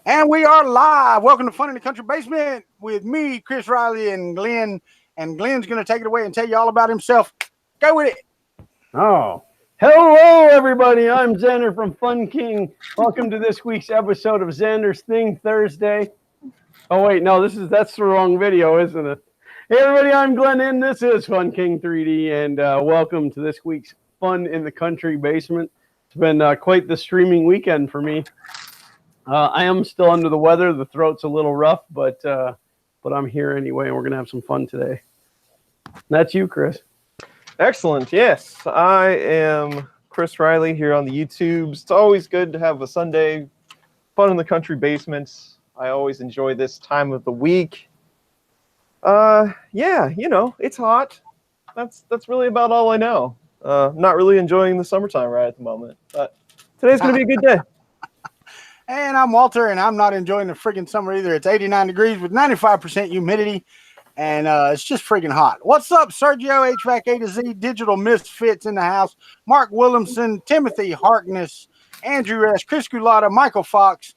And we are live. Welcome to Fun in the Country Basement with me, Chris Riley, and Glenn. And Glenn's going to take it away and tell you all about himself. Go with it. Oh, hello, everybody. I'm Xander from Fun King. Welcome to this week's episode of Xander's Thing Thursday. Oh, wait, no, that's the wrong video, isn't it? Hey, everybody, I'm Glenn, and this is Fun King 3D, and welcome to this week's Fun in the Country Basement. It's been quite the streaming weekend for me. I am still under the weather. The throat's a little rough, but I'm here anyway, and we're going to have some fun today. And that's you, Chris. Excellent. Yes, I am Chris Riley here on the YouTubes. It's always good to have a Sunday Fun in the Country Basement. I always enjoy this time of the week. Yeah, you know, it's hot. That's really about all I know. Not really enjoying the summertime right at the moment, but today's going to be a good day. And I'm Walter, and I'm not enjoying the friggin' summer either. It's 89 degrees with 95% humidity, and it's just friggin' hot. What's up, Sergio, HVAC A to Z, Digital Misfits in the house, Mark Williamson, Timothy Harkness, Andrew S., Chris Gulata, Michael Fox,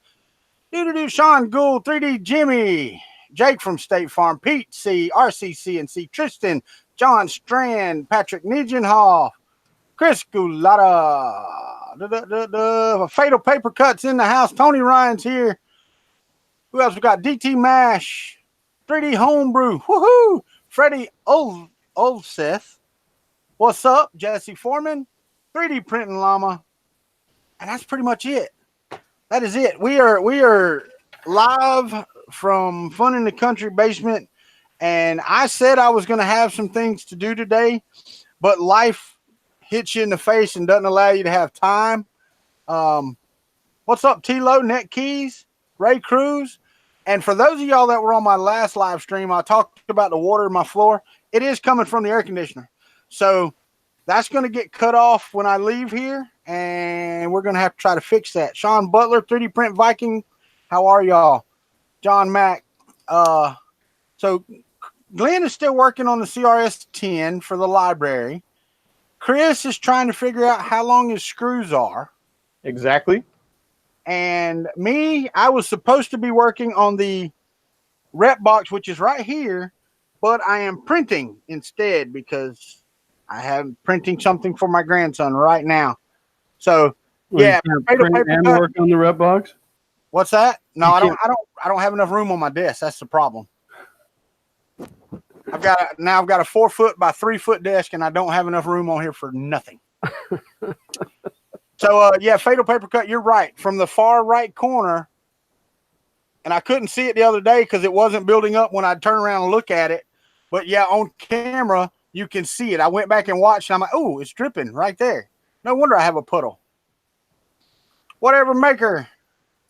Sean Gould, 3D Jimmy, Jake from State Farm, Pete C., RCC and C., Tristan, John Strand, Patrick Nijenhoff, Chris Gulata, Fatal Paper Cuts in the house. Tony Ryan's here. Who else we got? DT Mash, 3D Homebrew, woohoo! Freddie Olseth. What's up? Jesse Foreman, 3D Printing Llama, and that's pretty much it. That is it. We are live from Fun in the Country Basement, and I said I was going to have some things to do today, but life hits you in the face and doesn't allow you to have time. What's up, T-Lo, Net Keys, Ray Cruz? And for those of y'all that were on my last live stream, I talked about the water in my floor. It is coming from the air conditioner. So that's going to get cut off when I leave here, and we're going to have to try to fix that. Sean Butler, 3D Print Viking, how are y'all? John Mack. So Glenn is still working on the CRS-10 for the library. Chris is trying to figure out how long his screws are. Exactly. And me, I was supposed to be working on the rep box, which is right here, but I am printing instead because I am printing something for my grandson right now. So, yeah, print and work on the rep box. What's that? No, I don't have enough room on my desk. That's the problem. I've got a 4 foot by 3 foot desk, and I don't have enough room on here for nothing. So, yeah, Fatal Paper Cut, you're right. From the far right corner, and I couldn't see it the other day because it wasn't building up when I'd turn around and look at it. But, yeah, on camera, you can see it. I went back and watched, and I'm like, oh, it's dripping right there. No wonder I have a puddle. Whatever maker,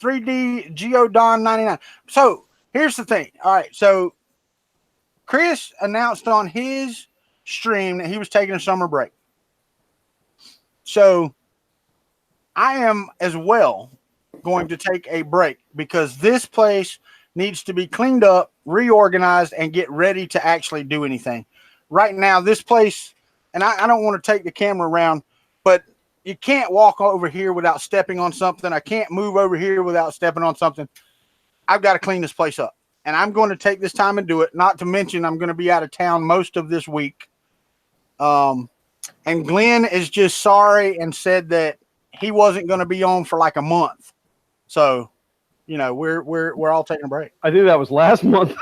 3D Geodon 99. So, here's the thing. All right, so Chris announced on his stream that he was taking a summer break. So I am as well going to take a break because this place needs to be cleaned up, reorganized, and get ready to actually do anything. Right now, this place, and I don't want to take the camera around, but you can't walk over here without stepping on something. I can't move over here without stepping on something. I've got to clean this place up. And I'm going to take this time and do it. Not to mention, I'm going to be out of town most of this week. And Glenn is just sorry and said that he wasn't going to be on for like a month. So, you know, we're all taking a break. I think that was last month.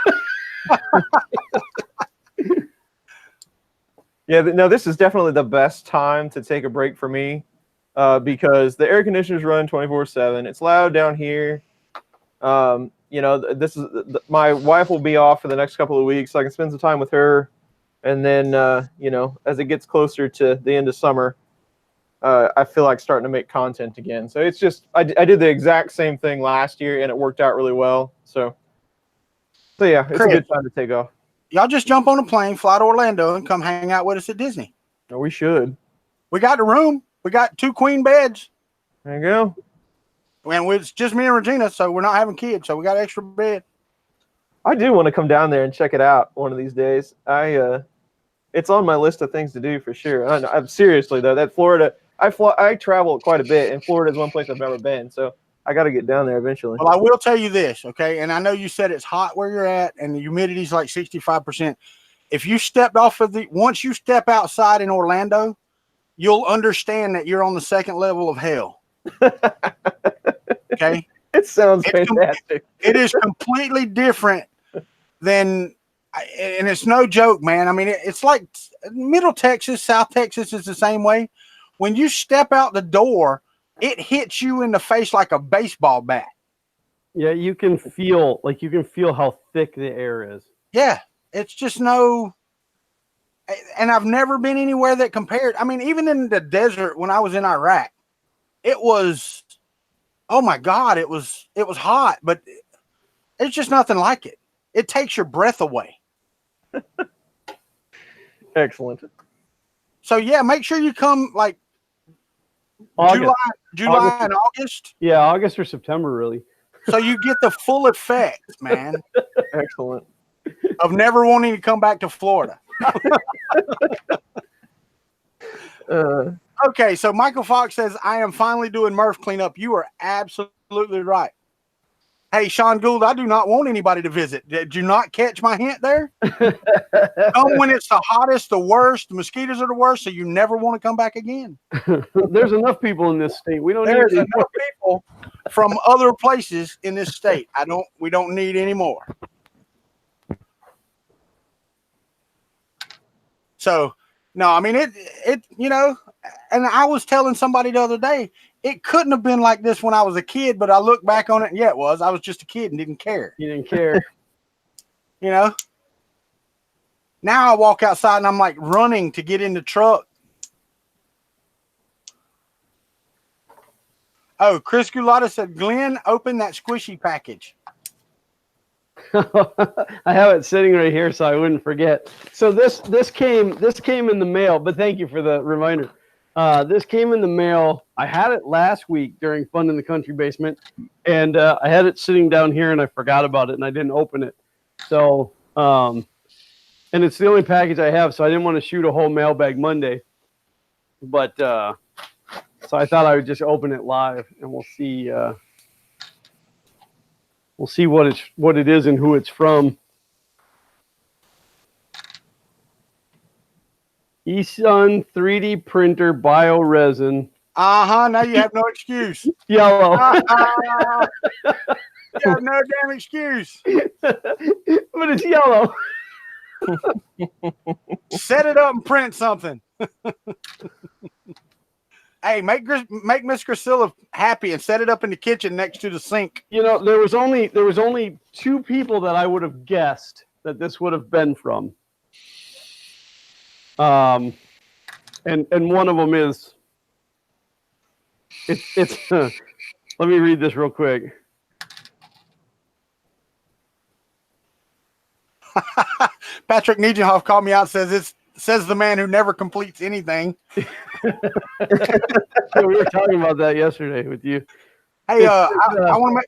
Yeah, no, this is definitely the best time to take a break for me because the air conditioner's running 24/7. It's loud down here. You know, this is my wife will be off for the next couple of weeks, so I can spend some time with her. And then, you know, as it gets closer to the end of summer, I feel like starting to make content again. So it's just, I did the exact same thing last year, and it worked out really well. So yeah, it's a good time to take off. Y'all just jump on a plane, fly to Orlando, and come hang out with us at Disney. Oh, we should. We got the room. We got 2 queen beds. There you go. And it's just me and Regina, so we're not having kids, so we got an extra bed. I do want to come down there and check it out one of these days. It's on my list of things to do for sure. I'm seriously though, that Florida, I travel quite a bit, and Florida is one place I've never been. So I got to get down there eventually. Well, I will tell you this, okay? And I know you said it's hot where you're at and the humidity's like 65%. If you stepped off of once you step outside in Orlando, you'll understand that you're on the second level of hell. Okay? It sounds fantastic. It is completely different than, and it's no joke, man. I mean, it's like Middle Texas, South Texas is the same way. When you step out the door, it hits you in the face like a baseball bat. Yeah, you can feel how thick the air is. Yeah, it's just no. And I've never been anywhere that compared. I mean, even in the desert when I was in Iraq, it was, oh my God, it was hot, but it's just nothing like it. It takes your breath away. Excellent. So yeah, make sure you come like August. July and August. Yeah, August or September, really. So you get the full effect, man, Excellent. of never wanting to come back to Florida. Okay, so Michael Fox says, I am finally doing Murph cleanup. You are absolutely right. Hey, Sean Gould, I do not want anybody to visit. Did you not catch my hint there? Come when it's the hottest, the worst. The mosquitoes are the worst, so you never want to come back again. There's enough people in this state. There's enough people from other places in this state. We don't need any more. So, no, I mean, it, you know, and I was telling somebody the other day, it couldn't have been like this when I was a kid, but I look back on it and yeah, it was. I was just a kid and didn't care. You didn't care. You know? Now I walk outside and I'm like running to get in the truck. Oh, Chris Gulata said, Glenn, open that squishy package. I have it sitting right here so I wouldn't forget. So this came in the mail, but thank you for the reminder. This came in the mail. I had it last week during Fun in the Kuntry Basement, and I had it sitting down here, and I forgot about it, and I didn't open it. So, and it's the only package I have, so I didn't want to shoot a whole mailbag Monday. But so I thought I would just open it live, and we'll see. We'll see what it is and who it's from. eSun 3D printer bioresin. Now you have no excuse. Yellow. You have no damn excuse. But it's yellow. Set it up and print something. Hey, make Miss Priscilla happy and set it up in the kitchen next to the sink. You know, there was only two people that I would have guessed that this would have been from. And one of them is it's let me read this real quick. Patrick Niegenhoff called me out, says the man who never completes anything. We were talking about that yesterday with you. Hey, I want to make.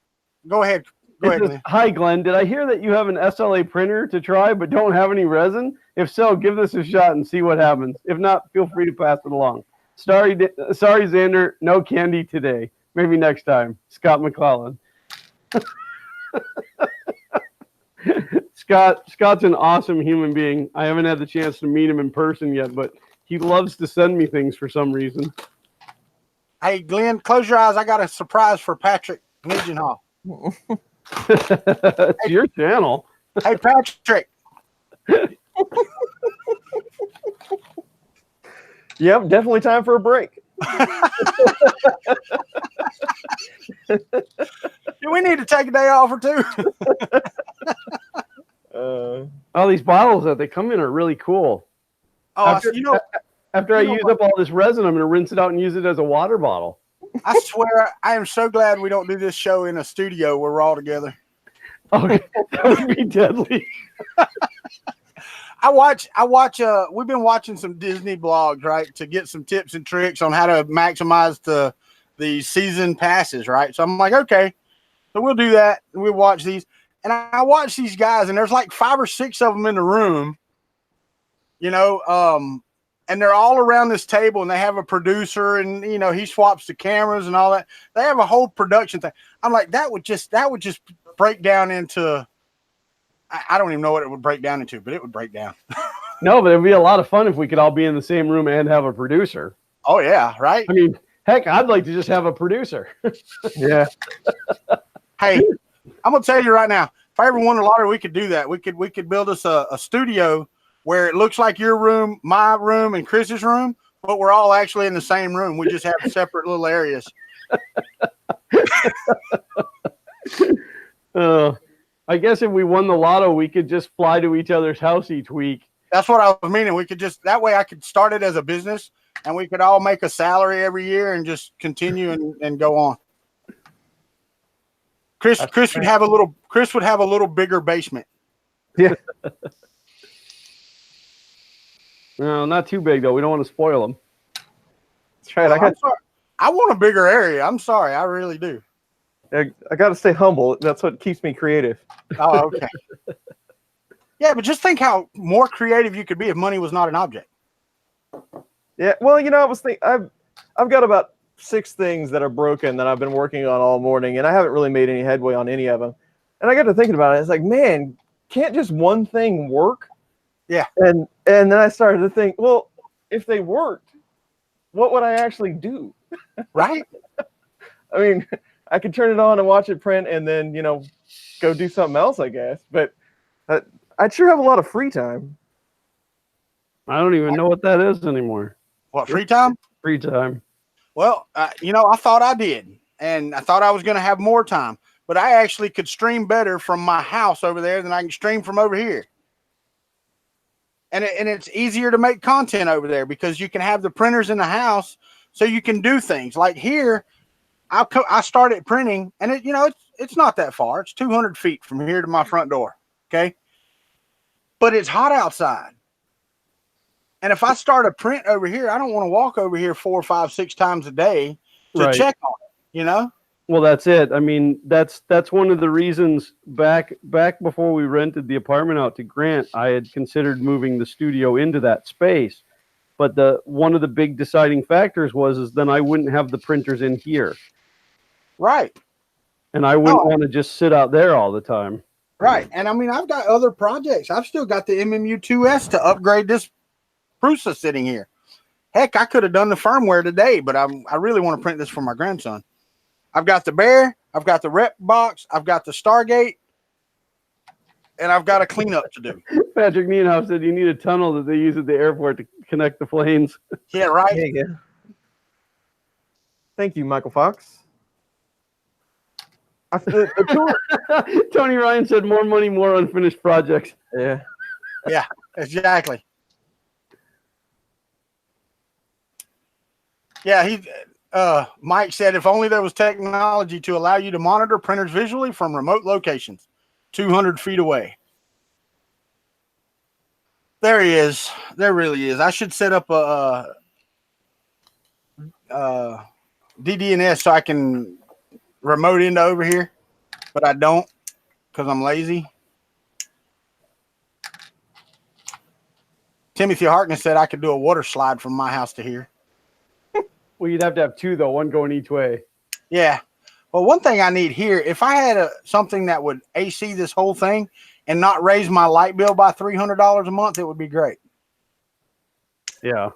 Go ahead. Go ahead, Glenn. Hi, Glenn. Did I hear that you have an SLA printer to try but don't have any resin? If so, give this a shot and see what happens. If not, feel free to pass it along. Sorry, Xander. No candy today. Maybe next time. Scott McClellan. Scott's an awesome human being. I haven't had the chance to meet him in person yet, but he loves to send me things for some reason. Hey, Glenn, close your eyes. I got a surprise for Patrick Niegenhoff. It's your channel. Hey, Patrick. Yep, definitely time for a break. Do we need to take a day off or two? All these bottles that they come in are really cool. Oh, After I use up all this resin, I'm going to rinse it out and use it as a water bottle. I swear, I am so glad we don't do this show in a studio where we're all together. Okay, that would be deadly. We've been watching some Disney blogs, right, to get some tips and tricks on how to maximize the season passes, right? So I'm like, okay, so we'll do that, and we'll watch these. And I watch these guys, and there's like 5 or 6 of them in the room, you know, and they're all around this table, and they have a producer, and he swaps the cameras and all that. They have a whole production thing. I'm like, that would just break down into. I don't even know what it would break down into, but it would break down. No, but it'd be a lot of fun if we could all be in the same room and have a producer. Oh yeah, right. I mean, heck, I'd like to just have a producer. Yeah. Hey, I'm gonna tell you right now, if I ever won the lottery, we could do that. We could build us a studio where it looks like your room, my room, and Chris's room, but we're all actually in the same room. We just have separate little areas. I guess if we won the lotto, we could just fly to each other's house each week. That's what I was meaning. We could just, that way I could start it as a business, and we could all make a salary every year and just continue and go on. Chris would have a little bigger basement. Yeah. No, not too big though. We don't want to spoil them. That's right. I want a bigger area. I'm sorry. I really do. I got to stay humble. That's what keeps me creative. Oh, okay. Yeah, but just think how more creative you could be if money was not an object. Yeah. Well, I was thinking I've got about 6 things that are broken that I've been working on all morning, and I haven't really made any headway on any of them. And I got to thinking about it. It's like, man, can't just one thing work? Yeah. And then I started to think, well, if they worked, what would I actually do? Right? I mean, I could turn it on and watch it print and then, go do something else, I guess. But I'd sure have a lot of free time. I don't even know what that is anymore. What, free time? Free time. Well, I thought I did, and I thought I was going to have more time, but I actually could stream better from my house over there than I can stream from over here. And it's easier to make content over there because you can have the printers in the house, so you can do things like here. I started printing, and it's not that far. It's 200 feet from here to my front door. Okay, but it's hot outside. And if I start a print over here, I don't want to walk over here 4, 5, 6 times a day to check on it, Well, that's it. I mean, that's one of the reasons back before we rented the apartment out to Grant, I had considered moving the studio into that space. But one of the big deciding factors is then I wouldn't have the printers in here. Right. And I wouldn't want to just sit out there all the time. Right. And I mean, I've got other projects. I've still got the MMU2S to upgrade this Prusa sitting here. Heck, I could have done the firmware today, but I really want to print this for my grandson. I've got the Bear, I've got the rep box, I've got the Stargate, and I've got a cleanup to do. Patrick Nienhoff said you need a tunnel that they use at the airport to connect the planes. Yeah, right. Yeah. Thank you, Michael Fox. Tony Ryan said more money, more unfinished projects. Yeah. Yeah, exactly. Yeah, Mike said if only there was technology to allow you to monitor printers visually from remote locations, 200 feet away. There he is. There really is. I should set up a DDNS so I can remote into over here, but I don't because I'm lazy. Timothy Harkness said I could do a water slide from my house to here. Well, you'd have to have 2, though, one going each way. Yeah. Well, one thing I need here, if I had something that would AC this whole thing and not raise my light bill by $300 a month, it would be great. Yeah.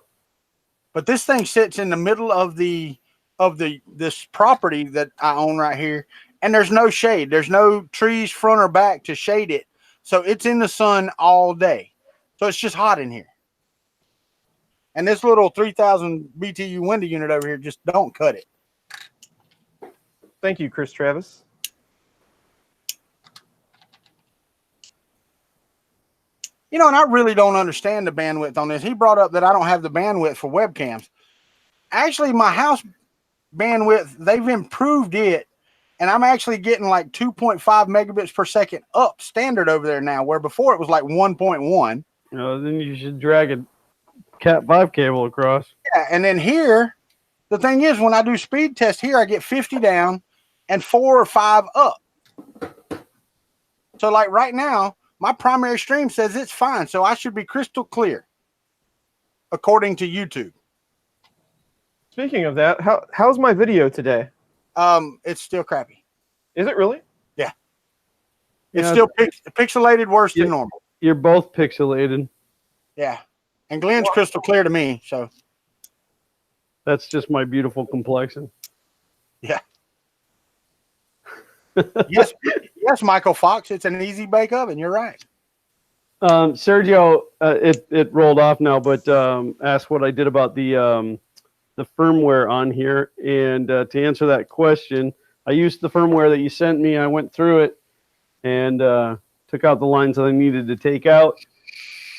But this thing sits in the middle of this property that I own right here, and there's no shade. There's no trees front or back to shade it. So it's in the sun all day. So it's just hot in here. And this little 3,000 BTU window unit over here just don't cut it. Thank you, Chris Travis. And I really don't understand the bandwidth on this. He brought up that I don't have the bandwidth for webcams. Actually, my house bandwidth, they've improved it, and I'm actually getting like 2.5 megabits per second up standard over there now, where before it was like 1.1. Then you should drag a Cat 5 cable across. Yeah, and then here, the thing is, when I do speed test here, I get 50 down and 4 or 5 up. So like right now, my primary stream says it's fine, so I should be crystal clear. according to YouTube. Speaking of that, how's my video today? It's still crappy. Is it really? Yeah. It's still pixelated worse than normal. You're both pixelated. Yeah. And Glenn's crystal clear to me, so. That's just my beautiful complexion. Yeah. Yes, Michael Fox. It's an easy bake oven. You're right. Sergio, it rolled off now, but asked what I did about the firmware on here. And to answer that question, I used the firmware that you sent me. I went through it and took out the lines that I needed to take out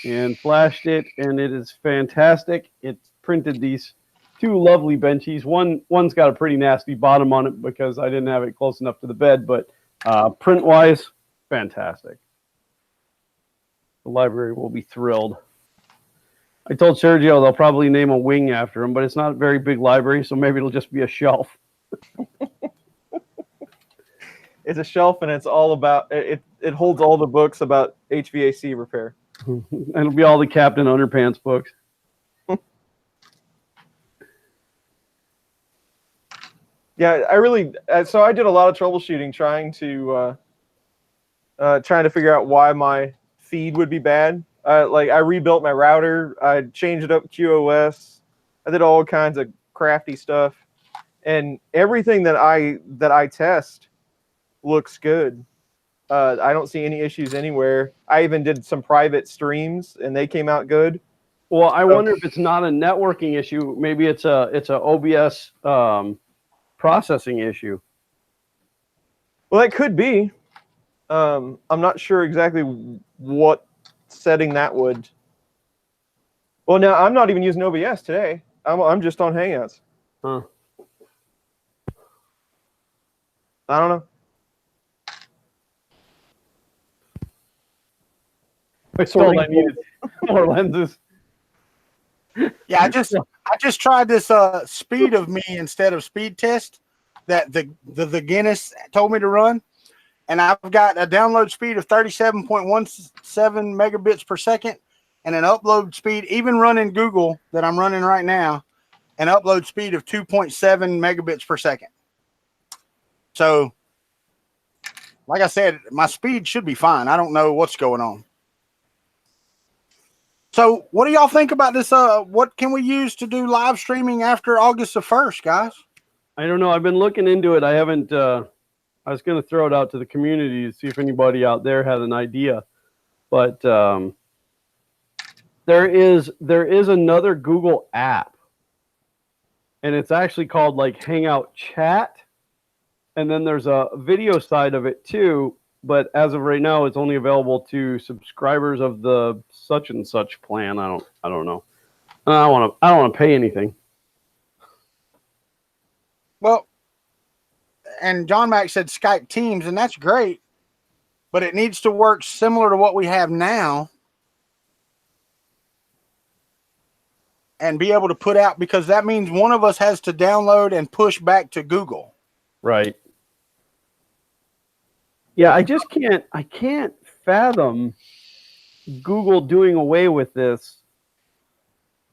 and flashed it, and it is fantastic. It printed these two lovely benchies. One's got a pretty nasty bottom on it because I didn't have it close enough to the bed, but print-wise, fantastic. The library will be thrilled. I told Sergio they'll probably name a wing after him, but it's not a very big library, so maybe it'll just be a shelf. It's a shelf, and it's all about it. It holds all the books about HVAC repair. It'll be all the Captain Underpants books. Yeah, I really. So I did a lot of troubleshooting trying to figure out why my feed would be bad. Like I rebuilt my router, I changed it up QoS, I did all kinds of crafty stuff, and everything that I test looks good. I don't see any issues anywhere. I even did some private streams, and they came out good. Well, I wonder if it's not a networking issue. Maybe it's a OBS processing issue. Well, that could be. I'm not sure exactly what setting that would. Well, now I'm not even using OBS today. I'm just on Hangouts. Huh. I don't know. I told I needed more lenses. Yeah, I just tried this speed of me instead of speed test that the Guinness told me to run, and I've got a download speed of 37.17 megabits per second and an upload speed, even running Google that I'm running right now, an upload speed of 2.7 megabits per second. So, like I said, my speed should be fine. I don't know what's going on. So what do y'all think about this? What can we use to do live streaming after August the 1st, guys? I don't know. I've been looking into it. I haven't. I was going to throw it out to the community to see if anybody out there had an idea. But there is another Google app, and it's actually called like Hangout Chat. And then there's a video side of it too. But as of right now, it's only available to subscribers of the such and such plan. I don't know. I don't want to pay anything. Well, and John Mack said Skype Teams, and that's great, but it needs to work similar to what we have now and be able to put out, because that means one of us has to download and push back to Google. Right. Yeah, I can't fathom Google doing away with this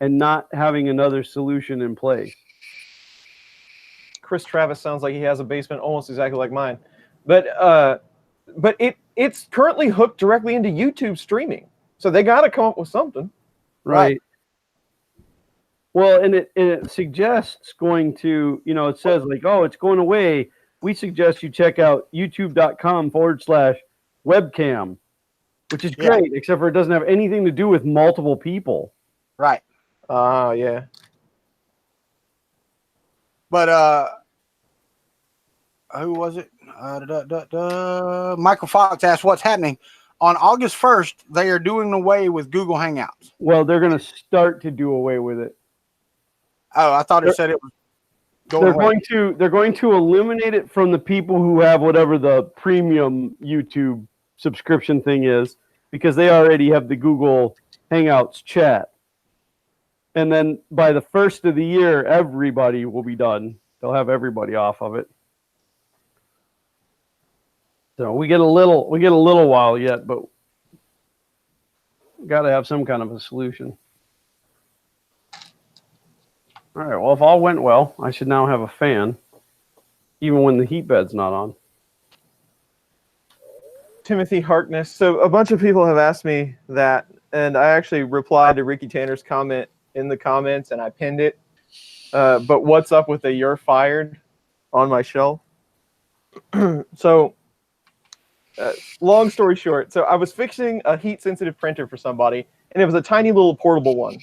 and not having another solution in place. Chris Travis sounds like he has a basement almost exactly like mine, but it's currently hooked directly into YouTube streaming, so they got to come up with something, right? Well, and it suggests going to, it says like, oh, it's going away. We suggest you check out youtube.com/webcam, which is great, except for it doesn't have anything to do with multiple people. Right. Yeah. But who was it? Michael Fox asked what's happening. On August 1st, they are doing away with Google Hangouts. Well, they're going to start to do away with it. Oh, I thought it said it was They're going to eliminate it from the people who have whatever the premium YouTube subscription thing is, because they already have the Google Hangouts chat. And then by the 1st of the year, everybody will be done. They'll have everybody off of it. So we get a little while yet, but we got to have some kind of a solution. All right. Well, if all went well, I should now have a fan, even when the heat bed's not on. Timothy Harkness. So a bunch of people have asked me that, and I actually replied to Ricky Tanner's comment in the comments, and I pinned it. But what's up with the "you're fired" on my shelf? So, long story short, so I was fixing a heat-sensitive printer for somebody, and it was a tiny little portable one.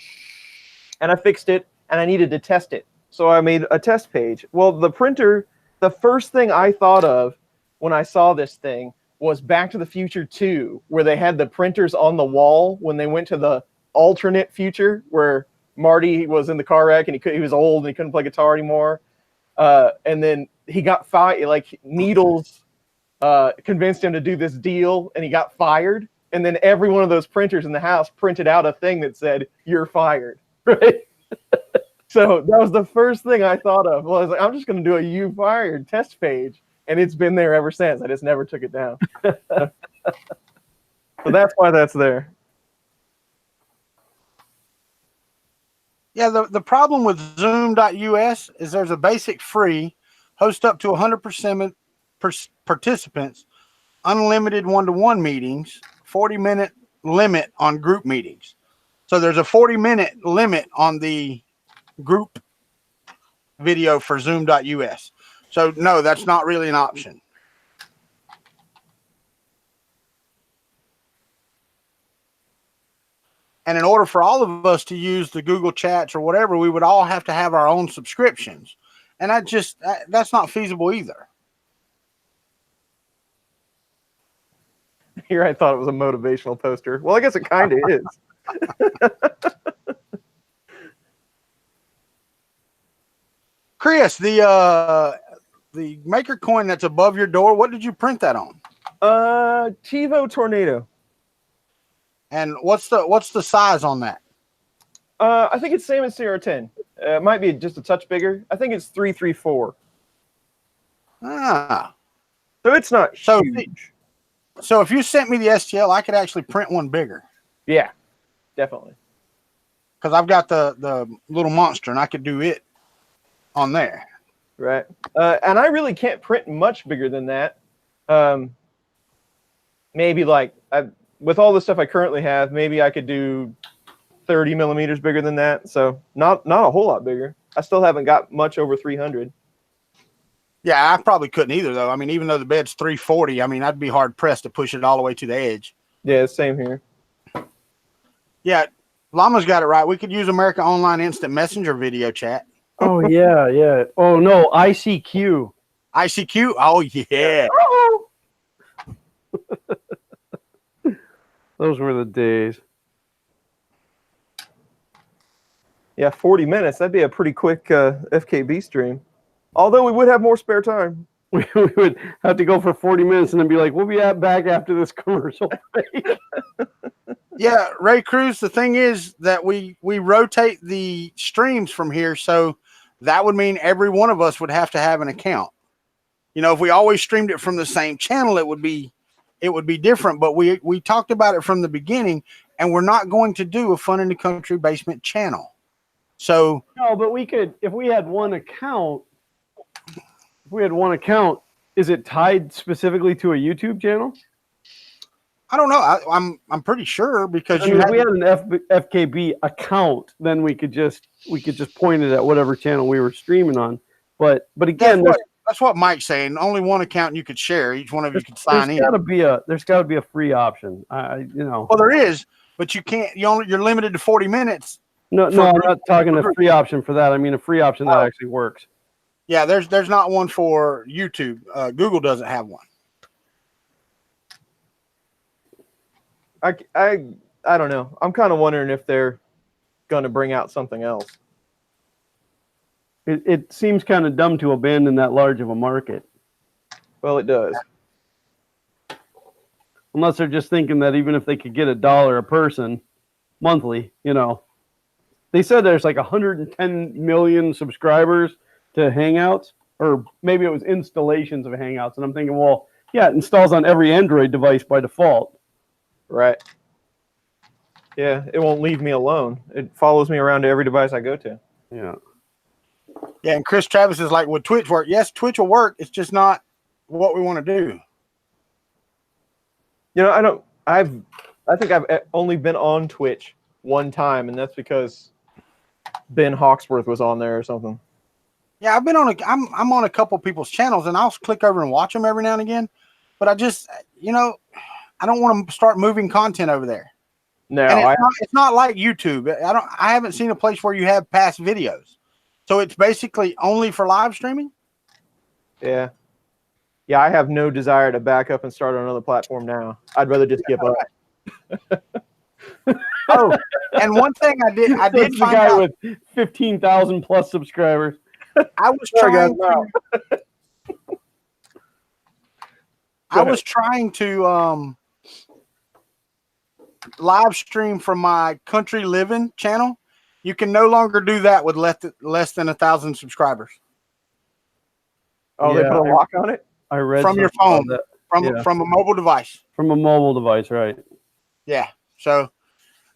And I fixed it, and I needed to test it. So I made a test page. Well, the printer, the first thing I thought of when I saw this thing was Back to the Future 2, where they had the printers on the wall when they went to the alternate future, where Marty was in the car wreck and he was old and he couldn't play guitar anymore. And then he got fired, like Needles convinced him to do this deal, and he got fired. And then every one of those printers in the house printed out a thing that said, "You're fired." Right. So that was the first thing I thought of. Well, I was like, I'm just going to do a "you fired" test page. And it's been there ever since. I just never took it down. So that's why that's there. Yeah, the problem with Zoom.us is there's a basic free, host up to 100% participants, unlimited one-to-one meetings, 40-minute limit on group meetings. So there's a 40-minute limit on the group video for Zoom.us. So no, that's not really an option. And in order for all of us to use the Google Chats or whatever, we would all have to have our own subscriptions. And that's not feasible either. Here I thought it was a motivational poster. Well, I guess it kind of is. Chris, the maker coin that's above your door, what did you print that on? TiVo Tornado. And what's the size on that? I think it's same as CR10. It might be just a touch bigger. I think it's 334. Ah. So it's not huge. So if you sent me the STL, I could actually print one bigger. Yeah, definitely. Because I've got the little monster, and I could do it on there. Right. And I really can't print much bigger than that. Maybe like with all the stuff I currently have, maybe I could do 30 millimeters bigger than that. So not a whole lot bigger. I still haven't got much over 300. Yeah, I probably couldn't either, though. I mean, even though the bed's 340, I mean, I'd be hard pressed to push it all the way to the edge. Yeah, same here. Yeah, Llama's got it right. We could use America Online Instant Messenger video chat. Oh, yeah, yeah. Oh, no, ICQ. ICQ? Oh, yeah. Oh. Those were the days. Yeah, 40 minutes. That'd be a pretty quick FKB stream. Although we would have more spare time. We would have to go for 40 minutes and then be like, we'll be back after this commercial break. Yeah, Ray Cruz, the thing is that we rotate the streams from here, so that would mean every one of us would have to have an account. You know, if we always streamed it from the same channel, it would be different, but we talked about it from the beginning, and we're not going to do a Fun in the Country Basement channel. So no, but we could, if we had one account, is it tied specifically to a YouTube channel? I don't know. I'm pretty sure because if we had an FKB account, then we could just point it at whatever channel we were streaming on. But again, that's what Mike's saying. Only one account you could share. Each one of you could sign in. There's got to be a free option. Well, there is, but you can't. You're limited to 40 minutes. No, I'm not talking a free option for that. I mean a free option that actually works. Yeah, there's not one for YouTube. Google doesn't have one. I don't know. I'm kind of wondering if they're going to bring out something else. It seems kind of dumb to abandon that large of a market. Well, it does. Unless they're just thinking that even if they could get $1 a person monthly, they said there's like 110 million subscribers to Hangouts, or maybe it was installations of Hangouts. And I'm thinking, well, yeah, it installs on every Android device by default. Right. Yeah, it won't leave me alone. It follows me around to every device I go to. Yeah. Yeah, and Chris Travis is like, would Twitch work? Yes, Twitch will work. It's just not what we want to do. You know, I think I've only been on Twitch one time, and that's because Ben Hawksworth was on there or something. Yeah, I've been on I'm on a couple people's channels, and I'll click over and watch them every now and again. But I just, you know, I don't want to start moving content over there. No, and it's not like YouTube. I haven't seen a place where you have past videos. So it's basically only for live streaming? Yeah. Yeah, I have no desire to back up and start on another platform now. I'd rather just give up. Oh, and one thing I did That's find the guy out, with 15,000 plus subscribers. I was trying to live stream from my Country Living channel. You can no longer do that with less than 1,000 subscribers. Oh, yeah, they put a lock on it? I read from your phone, from a mobile device. From a mobile device, right? Yeah. So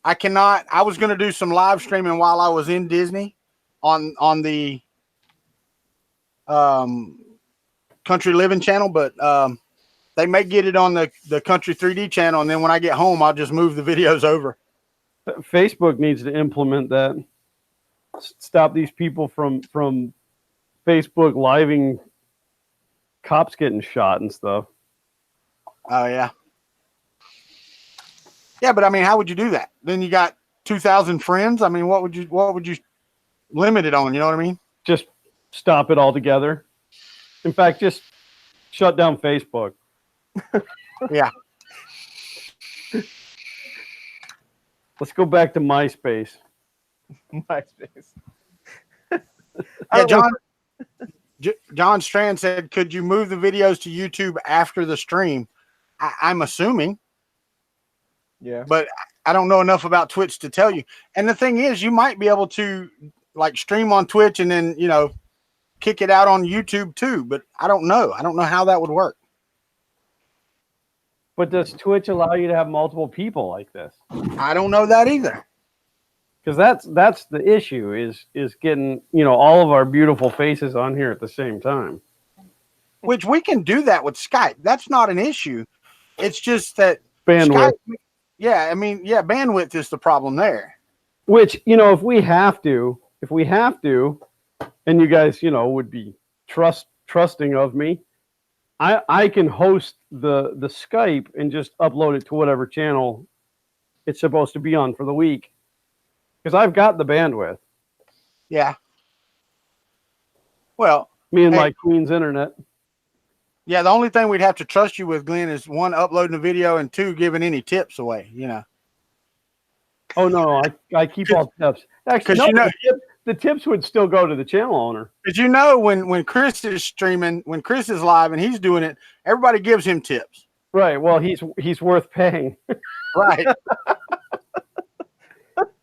I cannot. I was going to do some live streaming while I was in Disney on the Country Living channel, but they may get it on the Country 3D channel, and then when I get home, I'll just move the videos over. Facebook needs to implement that. Stop these people from Facebook living cops getting shot and stuff. Oh yeah. Yeah, but I mean, how would you do that? Then you got 2,000 friends. I mean, what would you limit it on? You know what I mean? Just stop it altogether. In fact, just shut down Facebook. Yeah. Let's go back to MySpace. MySpace. Yeah, John Strand said, could you move the videos to YouTube after the stream? I'm assuming. Yeah. But I don't know enough about Twitch to tell you. And the thing is, you might be able to like stream on Twitch and then, you know, kick it out on YouTube too. But I don't know. I don't know how that would work. But does Twitch allow you to have multiple people like this? I don't know that either. Because that's the issue is getting, you know, all of our beautiful faces on here at the same time. Which we can do that with Skype. That's not an issue. It's just that bandwidth. Skype, yeah, I mean, yeah, bandwidth is the problem there. Which, you know, if we have to, and you guys, you know, would be trusting of me, I can host the Skype and just upload it to whatever channel it's supposed to be on for the week. Because I've got the bandwidth. Yeah. Well, me and my Queen's internet. Yeah, the only thing we'd have to trust you with, Glenn, is one, uploading the video, and two, giving any tips away, you know. Oh, no, I keep all tips. Actually, no, you know, the tips would still go to the channel owner. Because you know, when Chris is streaming, when Chris is live and he's doing it, everybody gives him tips. Right. Well, he's worth paying. Right.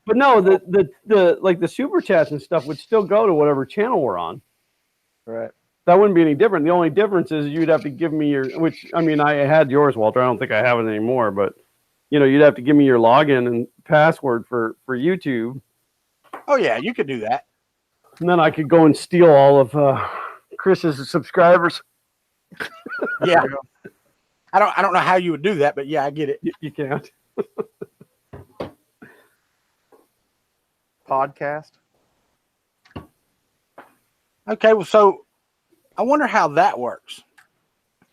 But no, the like the super chats and stuff would still go to whatever channel we're on. Right. That wouldn't be any different. The only difference is you'd have to give me your, which, I mean, I had yours, Walter. I don't think I have it anymore, but, you know, you'd have to give me your login and password for YouTube. Oh, yeah, you could do that. And then I could go and steal all of Chris's subscribers. Yeah. I don't know how you would do that, but yeah, I get it. You can't. Podcast. Okay, well, so I wonder how that works.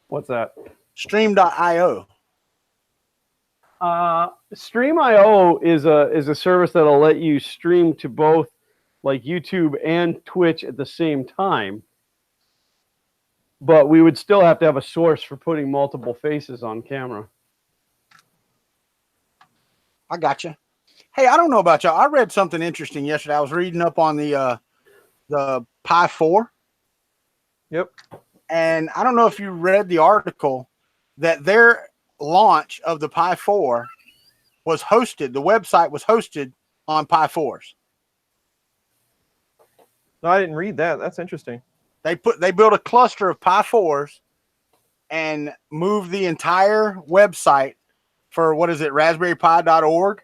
What's that? Stream.io. Stream.io is a service that'll let you stream to both like YouTube and Twitch at the same time. But we would still have to have a source for putting multiple faces on camera. I gotcha. Hey, I don't know about y'all. I read something interesting yesterday. I was reading up on the Pi 4. Yep. And I don't know if you read the article that their launch of the Pi 4 was hosted. The website was hosted on Pi 4s. No, I didn't read that. That's interesting. They built a cluster of Pi 4s and moved the entire website for, what is it, raspberrypi.org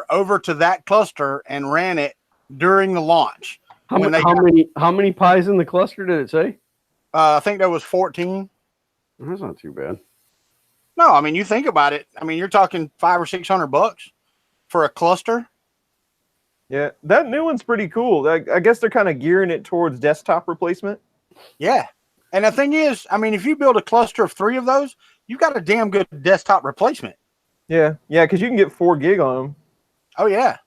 over to that cluster and ran it during the launch. How many pies in the cluster did it say? I think there was 14. That's not too bad. No, I mean, you think about it. I mean, you're talking $500 or $600 for a cluster. Yeah, that new one's pretty cool. I guess they're kind of gearing it towards desktop replacement. Yeah. And the thing is, I mean, if you build a cluster of 3 of those, you've got a damn good desktop replacement. Yeah, because you can get 4 gig on them. Oh, yeah.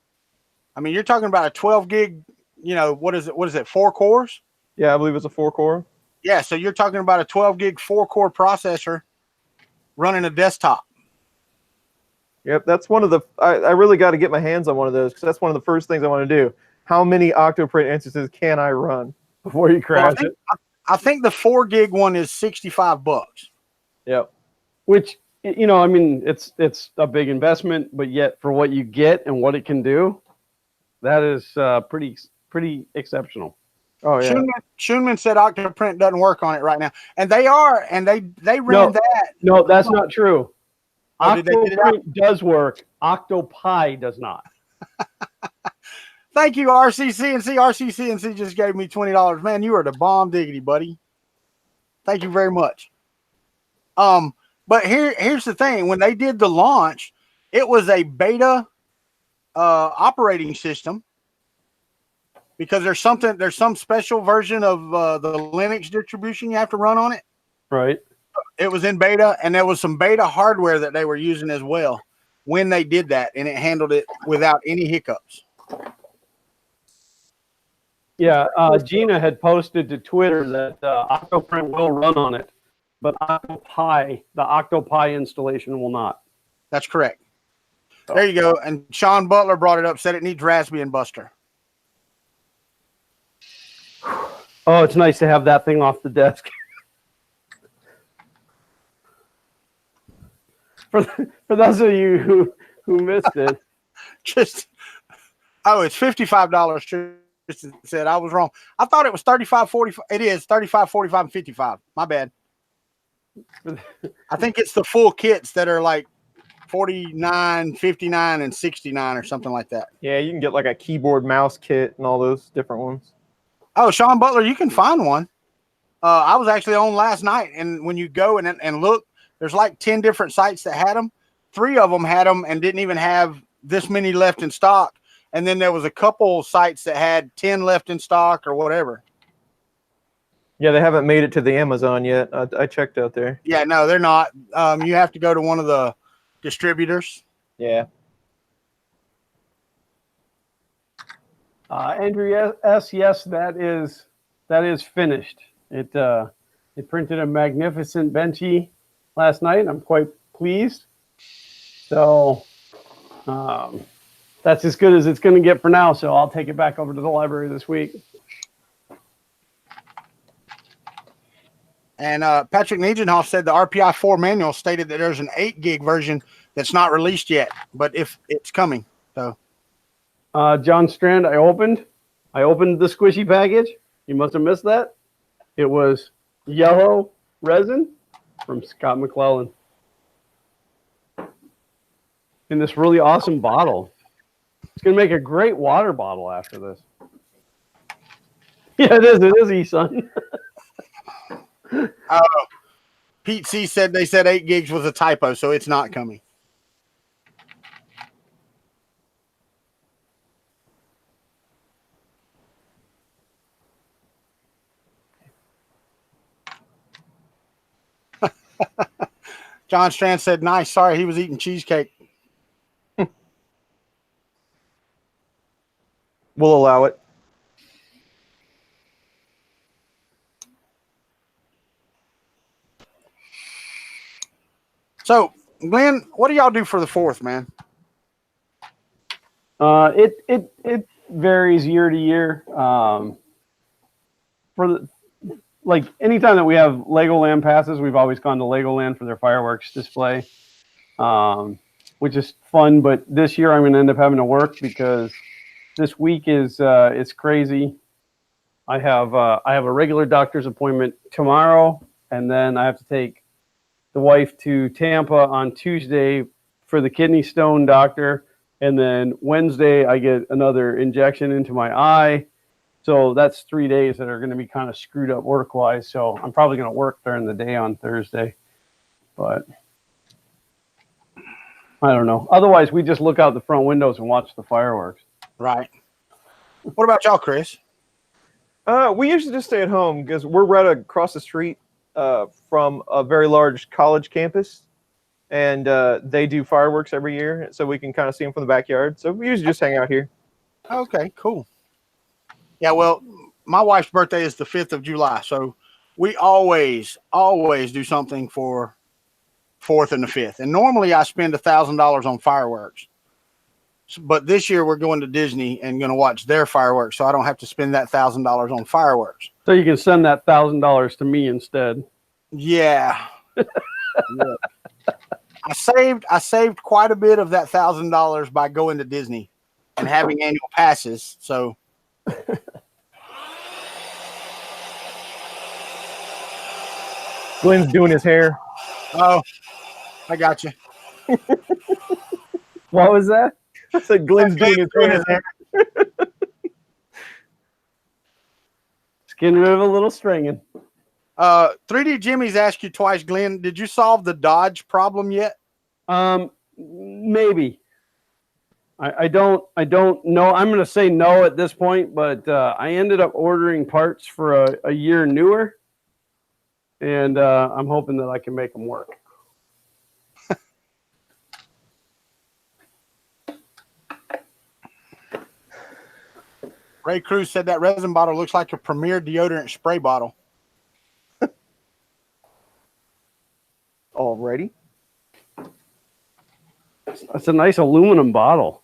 I mean, you're talking about a 12 gig, what is it, 4 cores? Yeah, I believe it's a 4-core. Yeah, so you're talking about a 12 gig 4-core processor running a desktop. Yep, that's one of the. I really got to get my hands on one of those because that's one of the first things I want to do. How many Octoprint instances can I run before you crash it? I think the 4 gig one is $65. Yep. Which, I mean, it's a big investment, but yet for what you get and what it can do, that is pretty exceptional. Oh yeah. Schoenman said Octoprint doesn't work on it right now, and they ran that. No, that's not true. Oh, Octoprint does work. Octopi does not. Thank you, RCCNC. RCCNC just gave me $20. Man, you are the bomb diggity, buddy. Thank you very much. But here's the thing. When they did the launch, it was a beta operating system because there's some special version of the Linux distribution you have to run on it. Right. It was in beta, and there was some beta hardware that they were using as well when they did that, and it handled it without any hiccups. Yeah, Gina had posted to Twitter that Octoprint will run on it, but the Octopi installation will not. That's correct. There you go. And Sean Butler brought it up, said it needs Raspbian Buster. Oh, it's nice to have that thing off the desk. For those of you who missed it, it's $55. Tristan said I was wrong. I thought it was 35, 45. It is 35, 45, and 55. My bad. I think it's the full kits that are like 49, 59, and 69 or something like that. Yeah, you can get like a keyboard mouse kit and all those different ones. Oh, Sean Butler, you can find one. I was actually on last night, and when you go and look, there's like 10 different sites that had them. 3 of them had them and didn't even have this many left in stock. And then there was a couple sites that had 10 left in stock or whatever. Yeah, they haven't made it to the Amazon yet. I checked out there. Yeah, no, they're not. You have to go to one of the distributors. Yeah. Andrew S. Yes, that is finished. It printed a magnificent benchy last night. I'm quite pleased. So that's as good as it's going to get for now. So I'll take it back over to the library this week. And Patrick Niegenhoff said the RPI 4 manual stated that there's an 8 gig version that's not released yet, but if it's coming. So, John Strand, I opened the squishy package. You must have missed that. It was yellow resin from Scott McClellan in this really awesome bottle. It's going to make a great water bottle after this. Yeah, it is. It is, E-Son. Pete C said they said 8 gigs was a typo, so it's not coming. John Strand said, nice. Sorry, he was eating cheesecake. We'll allow it. So, Glenn, what do y'all do for the 4th, man? It varies year to year. Like anytime that we have Legoland passes, we've always gone to Legoland for their fireworks display, which is fun. But this year I'm going to end up having to work because this week is it's crazy. I have a regular doctor's appointment tomorrow, and then I have to take the wife to Tampa on Tuesday for the kidney stone doctor, and then Wednesday I get another injection into my eye. So that's 3 days that are going to be kind of screwed up work-wise. So I'm probably going to work during the day on Thursday. But I don't know. Otherwise, we just look out the front windows and watch the fireworks. Right. What about y'all, Chris? We usually just stay at home because we're right across the street from a very large college campus. And they do fireworks every year, so we can kind of see them from the backyard. So we usually just hang out here. Okay, cool. Yeah, well, my wife's birthday is the 5th of July, so we always do something for 4th and the 5th. And normally I spend $1,000 on fireworks. But this year we're going to Disney and going to watch their fireworks, so I don't have to spend that $1,000 on fireworks. So you can send that $1,000 to me instead. Yeah. Yeah. I saved quite a bit of that $1,000 by going to Disney and having annual passes. So Glenn's doing his hair. oh, I got you. What was that? I said Glenn's doing his hair. Just getting rid of a little stringing. 3D Jimmy's asked you twice, Glenn. Did you solve the Dodge problem yet? Maybe. I don't know. I'm going to say no at this point, but I ended up ordering parts for a year newer, and I'm hoping that I can make them work. Ray Cruz said that resin bottle looks like a Premier deodorant spray bottle. Alrighty. That's a nice aluminum bottle.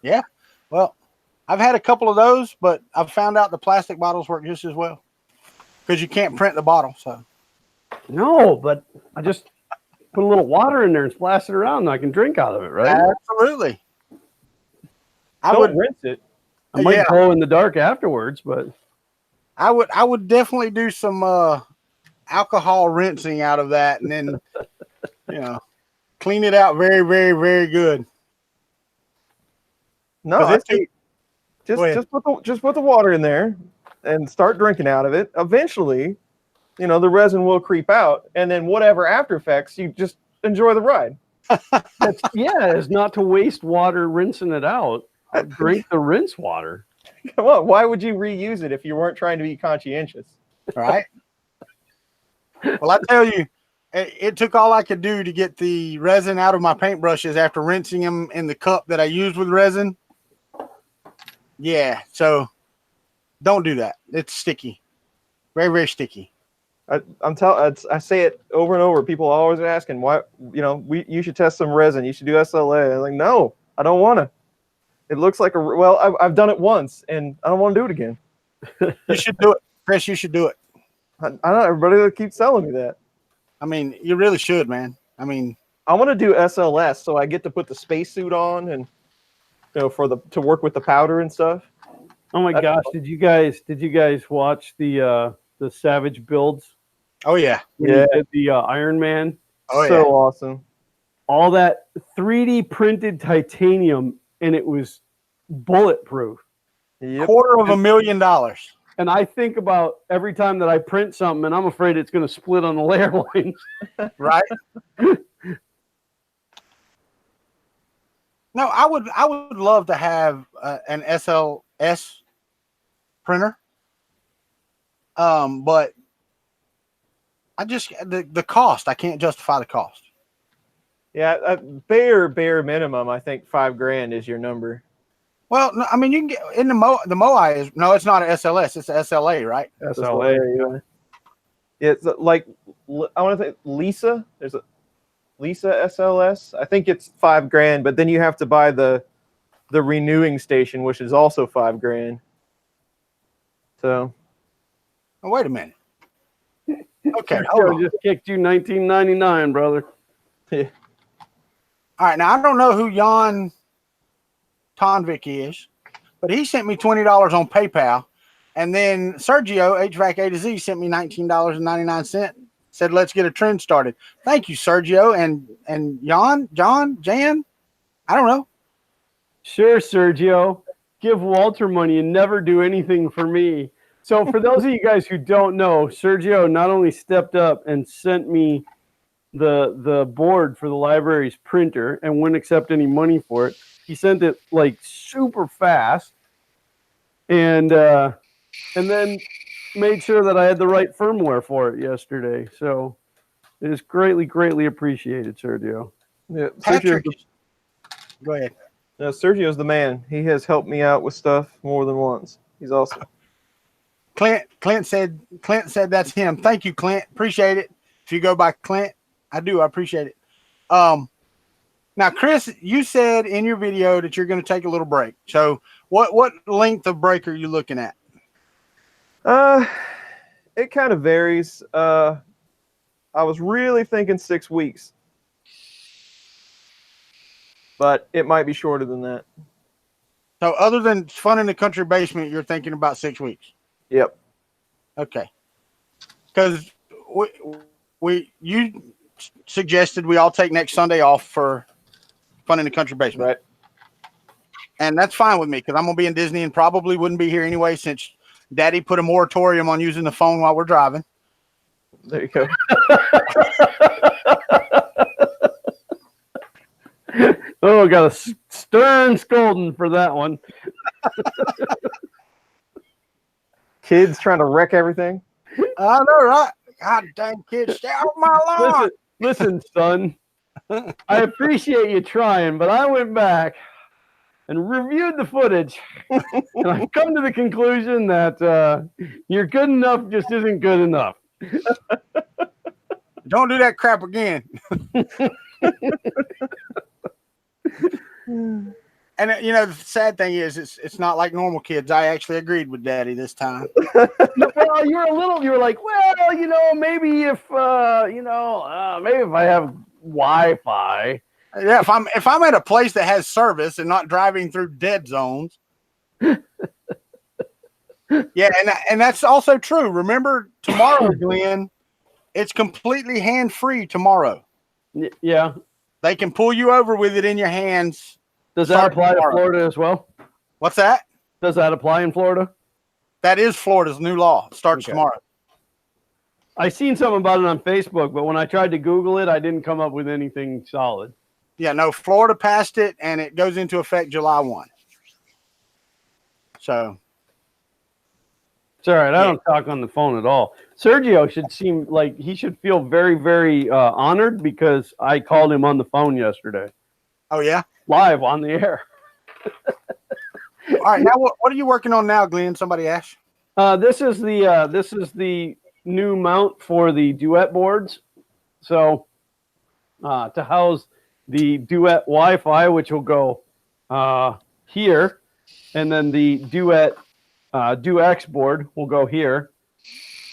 Yeah. Well, I've had a couple of those, but I've found out the plastic bottles work just as well because you can't print the bottle. So No, but I just put a little water in there and splash it around, and I can drink out of it, right? Absolutely. I Don't would rinse it. I might glow in the dark afterwards, but I would definitely do some alcohol rinsing out of that, and then clean it out very, very, very good. No, just put the water in there and start drinking out of it. Eventually, the resin will creep out, and then whatever after effects, you just enjoy the ride. it's not to waste water rinsing it out. I'll drink the rinse water. Come on, why would you reuse it if you weren't trying to be conscientious? Right. Well, I tell you, it took all I could do to get the resin out of my paintbrushes after rinsing them in the cup that I used with resin. Yeah, so don't do that. It's sticky. Very, very sticky. I say it over and over. People are always asking why, you should test some resin. You should do SLA. I'm like, no, I don't want to. It looks like I've done it once and I don't want to do it again. You should do it, Chris. You should do it. I know everybody keeps telling me that. I mean, you really should, man. I mean, I want to do SLS so I get to put the spacesuit on and to work with the powder and stuff. Oh my gosh! Did you guys watch the Savage builds? Oh yeah, When he did the Iron Man. Oh yeah, so awesome. All that 3D printed titanium, and it was bulletproof. Yep. $250,000. And I think about every time that I print something, and I'm afraid it's going to split on the layer lines. Right? No, I would love to have an SLS printer. But I just the cost. I can't justify the cost. Yeah, bare minimum. I think $5,000 is your number. Well, no, I mean, you can get in the Moai is no, it's not an SLS, it's an SLA, right? SLA. Yeah. It's like I want to think Lisa. There's a Lisa SLS. I think it's $5,000, but then you have to buy the renewing station, which is also $5,000. So, oh, wait a minute. Okay, hold on. Just kicked you $19.99, brother. Yeah. All right, now I don't know who Jan Tonvik is, but he sent me $20 on PayPal, and then Sergio HVAC A to Z sent me $19.99. Said let's get a trend started. Thank you, Sergio and Jan, I don't know. Sure, Sergio. give Walter money and never do anything for me. So for those of you guys who don't know, Sergio not only stepped up and sent me the board for the library's printer and wouldn't accept any money for it. He sent it like super fast, and then made sure that I had the right firmware for it yesterday. So it is greatly appreciated, Sergio. Yeah, Patrick, go ahead. No, Sergio's the man. He has helped me out with stuff more than once. He's awesome. Clint said that's him. Thank you, Clint. Appreciate it. If you go by Clint, I appreciate it. Now, Chris, you said in your video that you're going to take a little break. So what length of break are you looking at? It kind of varies. I was really thinking 6 weeks, but it might be shorter than that. So other than Fun in the Kuntry Basement, you're thinking about 6 weeks. Yep. Okay. Because you suggested we all take next Sunday off for Fun in the Kuntry Basement. Right. And that's fine with me because I'm going to be in Disney and probably wouldn't be here anyway since Daddy put a moratorium on using the phone while we're driving. There you go. Oh, got a stern scolding for that one. Kids trying to wreck everything. I know, right? God dang kids, stay off my lawn. Listen, son. I appreciate you trying, but I went back and reviewed the footage, and I've come to the conclusion that you're good enough just isn't good enough. Don't do that crap again. And you know, the sad thing is, it's not like normal kids. I actually agreed with Daddy this time. Well, you were like, well, you know, maybe if maybe if I have Wi-Fi. Yeah, if I'm at a place that has service and not driving through dead zones. Yeah, and that's also true. Remember tomorrow, Glenn, it's completely hand-free tomorrow. Yeah. They can pull you over with it in your hands. Does that apply to Florida as well? What's that? Does that apply in Florida? That is Florida's new law. It starts tomorrow. I seen something about it on Facebook, but when I tried to Google it, I didn't come up with anything solid. Yeah, no, Florida passed it, and it goes into effect July 1. So. It's all right. I don't talk on the phone at all. Sergio should seem like he should feel very, very honored because I called him on the phone yesterday. Oh, yeah? Live on the air. All right. Now, what are you working on now, Glenn? Somebody asked. This is the new mount for the duet boards. So to house the duet Wi-Fi, which will go here, and then the duet DuX board will go here.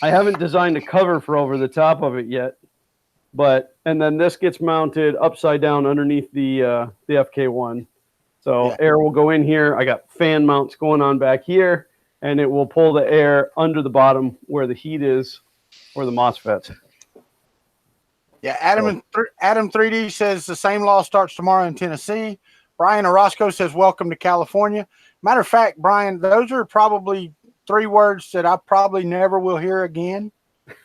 I haven't designed a cover for over the top of it yet, and then this gets mounted upside down underneath the FK1. So yeah. Air will go in here. I got fan mounts going on back here, and it will pull the air under the bottom where the heat is for the MOSFETs. Yeah, Adam 3D says the same law starts tomorrow in Tennessee. Brian Orozco says welcome to California. Matter of fact, Brian, those are probably 3 words that I probably never will hear again.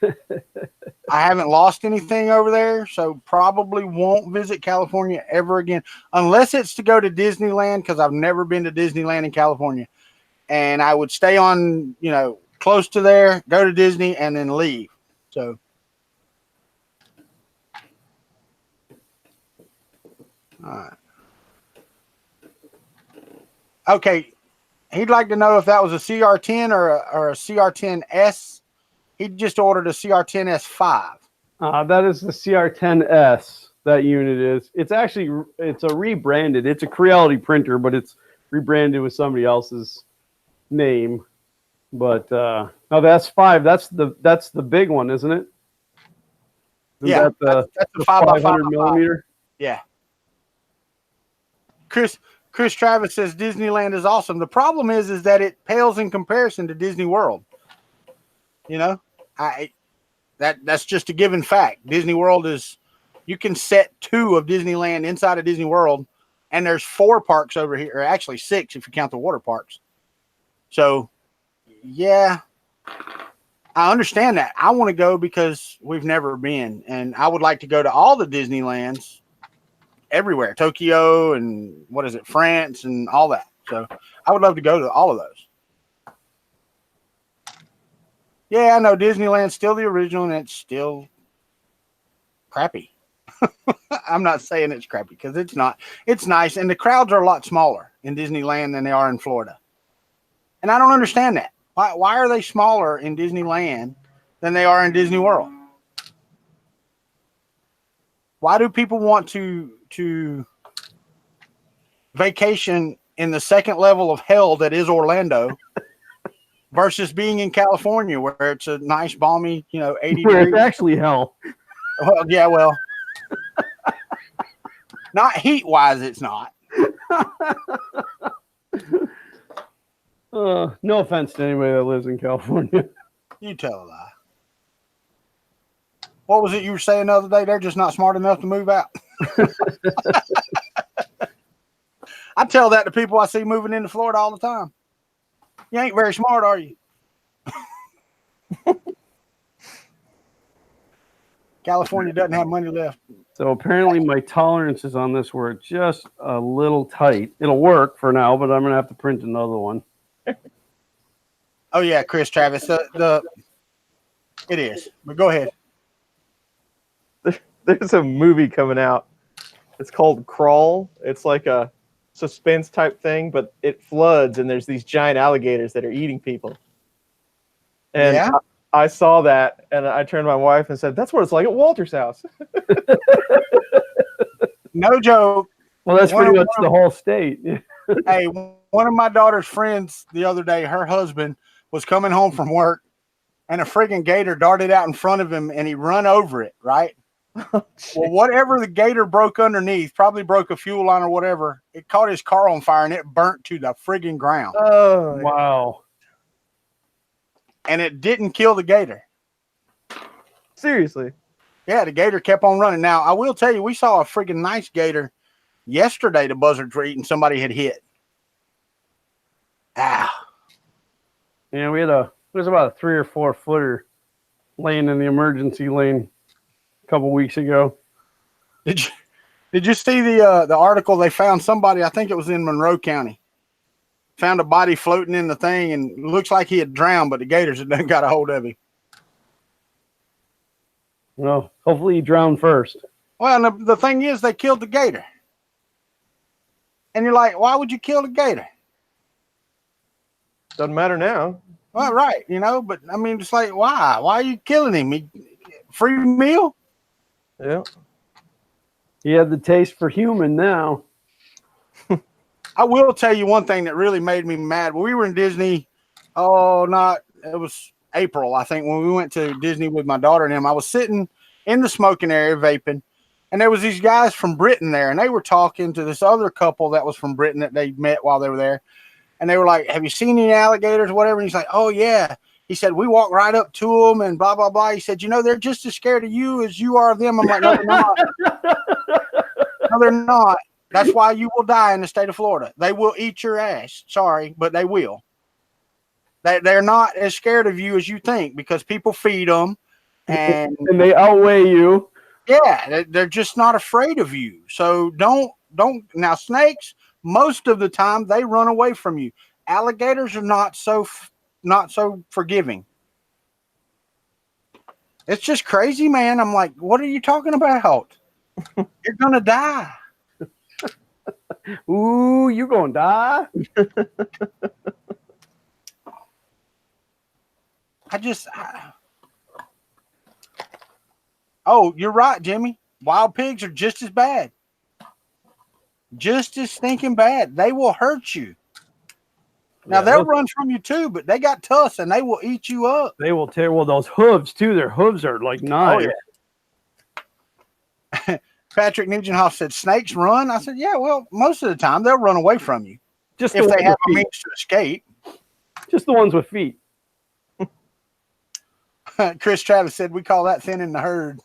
I haven't lost anything over there, so probably won't visit California ever again, unless it's to go to Disneyland, because I've never been to Disneyland in California. And I would stay on, close to there, go to Disney, and then leave. So. All right. Okay. He'd like to know if that was a CR10 or a CR10S. He just ordered a CR10S5. That is the CR10S. That unit is. It's a rebranded. It's a Creality printer, but it's rebranded with somebody else's name. But no, the S5. That's the big one, isn't it? Yeah, that's the 500 millimeter. Yeah. Chris Travis says Disneyland is awesome. The problem is that it pales in comparison to Disney World. That's just a given fact. Disney World is, you can set 2 of Disneyland inside of Disney World And there's 4 parks over here, or actually 6 if you count the water parks. So, yeah, I understand that. I want to go because we've never been, and I would like to go to all the Disneylands everywhere, Tokyo and France and all that. So I would love to go to all of those. Yeah, I know Disneyland's still the original and it's still crappy. I'm not saying it's crappy because it's not. It's nice, and the crowds are a lot smaller in Disneyland than they are in Florida. And I don't understand that. Why are they smaller in Disneyland than they are in Disney World? Why do people want to vacation in the second level of hell that is Orlando versus being in California where it's a nice, balmy, 80 Where degrees? it's actually hell. Well, yeah, well, not heat-wise, it's not. No offense to anybody that lives in California. You tell a lie. What was it you were saying the other day? They're just not smart enough to move out. I tell that to people I see moving into Florida all the time. You ain't very smart, are you? California doesn't have money left. So apparently my tolerances on this were just a little tight. It'll work for now, but I'm going to have to print another one. Oh, yeah, Chris Travis. It is. But go ahead. There's a movie coming out. It's called Crawl. It's like a suspense type thing, but it floods and there's these giant alligators that are eating people. And yeah? I saw that and I turned to my wife and said, "That's what it's like at Walter's house." No joke. Well, that's pretty much the whole state. Hey, one of my daughter's friends the other day, her husband was coming home from work and a friggin' gator darted out in front of him and he run over it, right? Well, whatever the gator broke underneath, probably broke a fuel line or whatever, it caught his car on fire and it burnt to the friggin' ground. Oh, wow. And it didn't kill the gator. Seriously? Yeah, the gator kept on running. Now, I will tell you, we saw a friggin' nice gator yesterday. The buzzards were eating. Somebody had hit. Ah. Yeah, it was about a 3 or 4 footer laying in the emergency lane a couple weeks ago. Did you see the article? They found somebody, I think it was in Monroe County, found a body floating in the thing and looks like he had drowned, but the gators had done got a hold of him. Well, hopefully he drowned first. Well, the thing is, they killed the gator. And you're like, why would you kill the gator? Doesn't matter now. Well, right, but I mean, it's like, why? Why are you killing him? Free meal? Yeah. He had the taste for human now. I will tell you one thing that really made me mad. We were in Disney. It was April, I think, when we went to Disney with my daughter and him. I was sitting in the smoking area vaping, and there was these guys from Britain there, and they were talking to this other couple that was from Britain that they met while they were there. And they were like, "Have you seen any alligators or whatever?" And he's like, "Oh, yeah." He said, "We walked right up to them and blah, blah, blah." He said, "They're just as scared of you as you are of them." I'm like, "No, they're not." No, they're not. That's why you will die in the state of Florida. They will eat your ass. Sorry, but they will. They're not as scared of you as you think because people feed them. And they outweigh you. Yeah, they're just not afraid of you. So don't. Now, snakes, most of the time, they run away from you. Alligators are not so forgiving. It's just crazy, man. I'm like, what are you talking about? You're going to die. Ooh, you going to die? Oh, you're right, Jimmy. Wild pigs are just as bad. Just as stinking bad. They will hurt you. Now, they'll run from you too, but they got tusks and they will eat you up. They will tear. Well, those hooves too. Their hooves are like knives. Oh, yeah. Patrick Nugenthoff said, "Snakes run?" I said, "Yeah, well, most of the time they'll run away from you. Just if they have a means to escape." Just the ones with feet. Chris Travis said, "We call that thinning the herd."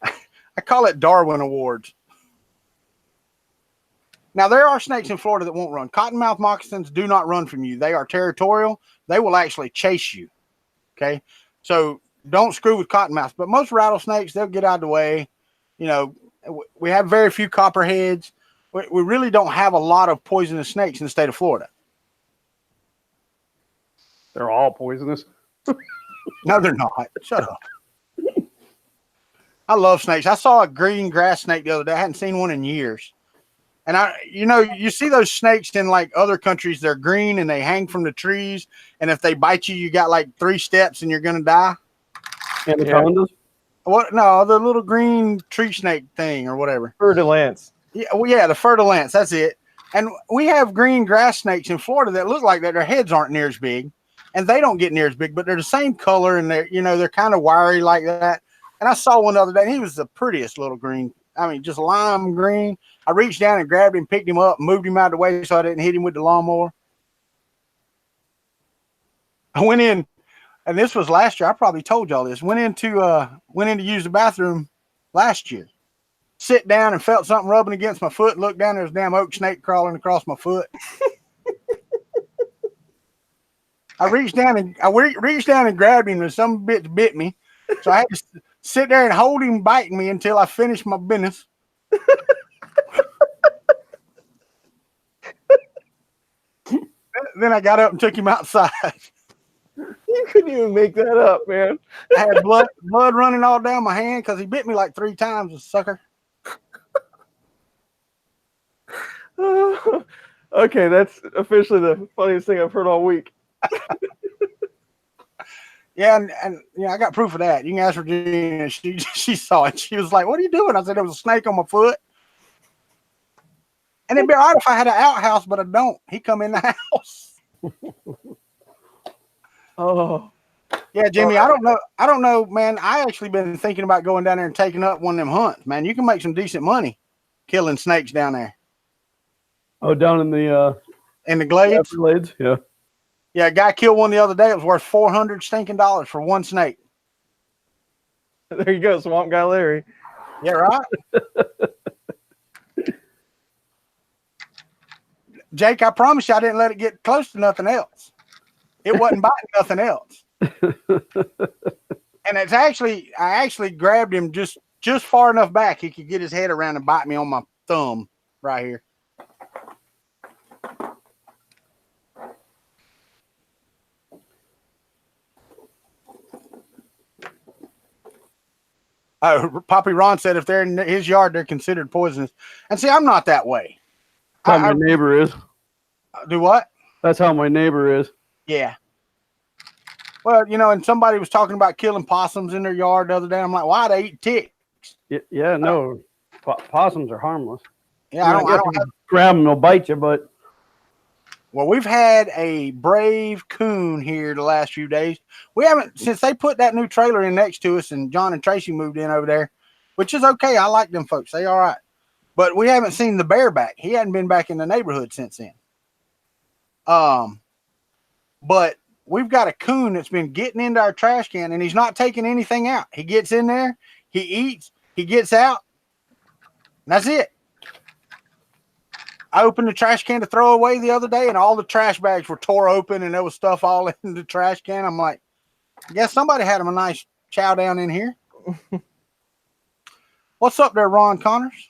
I call it Darwin Awards. Now, there are snakes in Florida that won't run. Cottonmouth moccasins do not run from you. They are territorial. They will actually chase you. Okay. So don't screw with cottonmouths. But most rattlesnakes, they'll get out of the way. You know, we have very few copperheads. We really don't have a lot of poisonous snakes in the state of Florida. They're all poisonous. No, they're not. Shut up. I love snakes. I saw a green grass snake the other day. I hadn't seen one in years. And you see those snakes in like other countries, they're green and they hang from the trees. And if they bite you, you got like 3 steps and you're going to die. Anacondas? What? No, the little green tree snake thing or whatever. Fer-de-lance. Yeah, well, yeah, the fer-de-lance. That's it. And we have green grass snakes in Florida that look like that. Their heads aren't near as big, and they don't get near as big, but they're the same color, and they're kind of wiry like that. And I saw one the other day, and he was the prettiest little green. I mean, just lime green. I reached down and grabbed him, picked him up, moved him out of the way so I didn't hit him with the lawnmower. I went in, and this was last year. I probably told y'all this. Went in to use the bathroom last year. Sit down and felt something rubbing against my foot. Looked down, there's a damn oak snake crawling across my foot. I reached down and grabbed him, and some bitch bit me. So I had to sit there and hold him biting me until I finished my business. Then I got up and took him outside. You couldn't even make that up, man. I had blood running all down my hand because he bit me like 3 times, the sucker. Okay, that's officially the funniest thing I've heard all week. Yeah, and I got proof of that. You can ask Virginia. She saw it. She was like, "What are you doing?" I said, "There was a snake on my foot." And it'd be all right if I had an outhouse, but I don't. He come in the house. Oh. Yeah, Jimmy, I don't know, man. I actually been thinking about going down there and taking up one of them hunts, man. You can make some decent money killing snakes down there. Oh, down in the glades? Glades, yeah. Yeah, a guy killed one the other day. It was worth $400 stinking for one snake. There you go, Swamp Guy Larry. Yeah, right? Jake, I promise you I didn't let it get close to nothing else. It wasn't biting nothing else. And I actually grabbed him just far enough back he could get his head around and bite me on my thumb right here. Poppy Ron said if they're in his yard, they're considered poisonous. And see, I'm not that way. That's how my neighbor is. Do what? That's how my neighbor is. Yeah. Well, and somebody was talking about killing possums in their yard the other day. I'm like, why they eat ticks? Yeah, no. Possums are harmless. Yeah, I don't have... grab them, they'll bite you, but... Well, we've had a brave coon here the last few days. We haven't, since they put that new trailer in next to us and John and Tracy moved in over there, which is okay. I like them folks. They all right. But we haven't seen the bear back. He hadn't been back in the neighborhood since then. But we've got a coon that's been getting into our trash can and he's not taking anything out. He gets in there, he eats, he gets out, and that's it. I opened the trash can to throw away the other day and all the trash bags were tore open and there was stuff all in the trash can. I'm like, I guess somebody had him a nice chow down in here. What's up there, Ron Connors?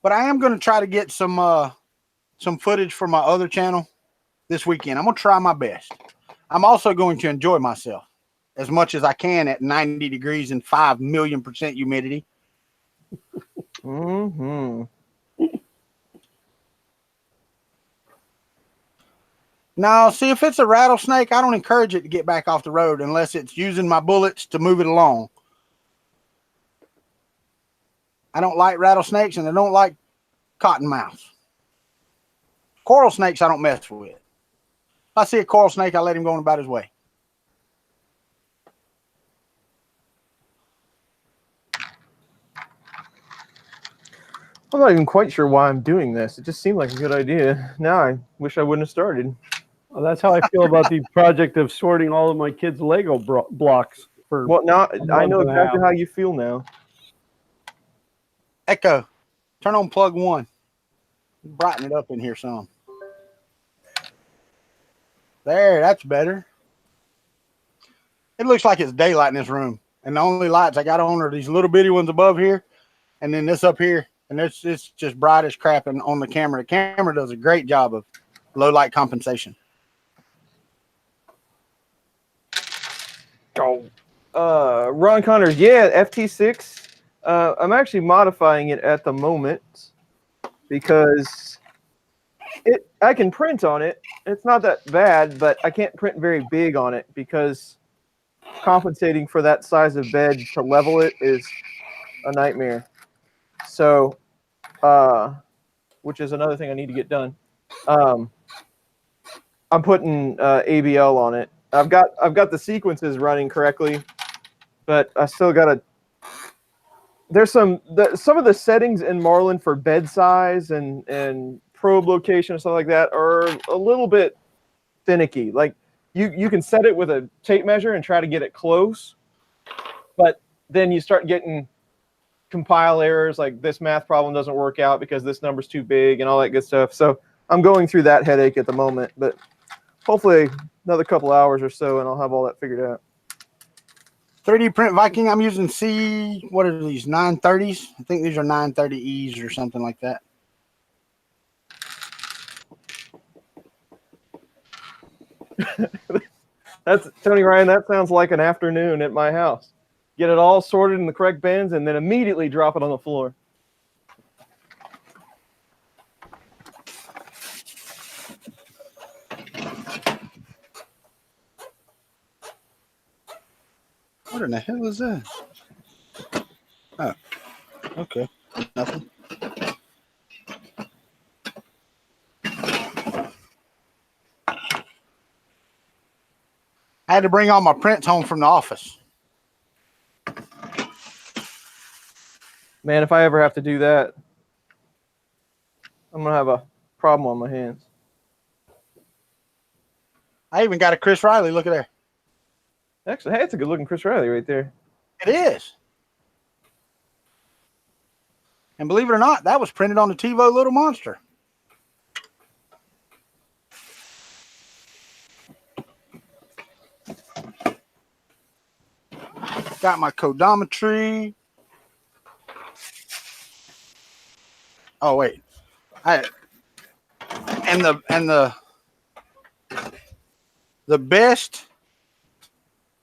But I am going to try to get some footage for my other channel this weekend. I'm going to try my best. I'm also going to enjoy myself as much as I can at 90 degrees and 5 million % humidity. Mm-hmm. Now, see, if it's a rattlesnake, I don't encourage it to get back off the road unless it's using my bullets to move it along. I don't like rattlesnakes and I don't like cottonmouths. Coral snakes I don't mess with. If I see a coral snake, I let him go on about his way. I'm not even quite sure why I'm doing this. It just seemed like a good idea. Now I wish I wouldn't have started. Well, that's how I feel about the project of sorting all of my kids' Lego blocks. Well, now I know exactly how you feel now. Echo, turn on plug 1. Brighten it up in here some. There, that's better. It looks like it's daylight in this room. And the only lights I got on are these little bitty ones above here. And then this up here. And it's just bright as crap on the camera. The camera does a great job of low light compensation. Ron Connors, yeah, FT6. I'm actually modifying it at the moment because I can print on it. It's not that bad, but I can't print very big on it because compensating for that size of bed to level it is a nightmare. So, which is another thing I need to get done. I'm putting ABL on it. I've got the sequences running correctly, but I still got to. There's some of the settings in Marlin for bed size and probe location and stuff like that are a little bit finicky. Like you can set it with a tape measure and try to get it close, but then you start getting compile errors like this math problem doesn't work out because this number's too big and all that good stuff. So I'm going through that headache at the moment, but hopefully another couple hours or so and I'll have all that figured out. 3D print Viking, I'm using what are these, 930s? I think these are 930Es or something like that. That's Tony Ryan, that sounds like an afternoon at my house. Get it all sorted in the correct bins and then immediately drop it on the floor. What in the hell is that? Oh, okay. Nothing. I had to bring all my prints home from the office. Man, if I ever have to do that, I'm going to have a problem on my hands. I even got a Chris Riley. Look at there. Actually, hey, it's a good looking Chris Riley right there. It is. And believe it or not, that was printed on the TiVo Little Monster. Got my codometry. Oh wait, and the best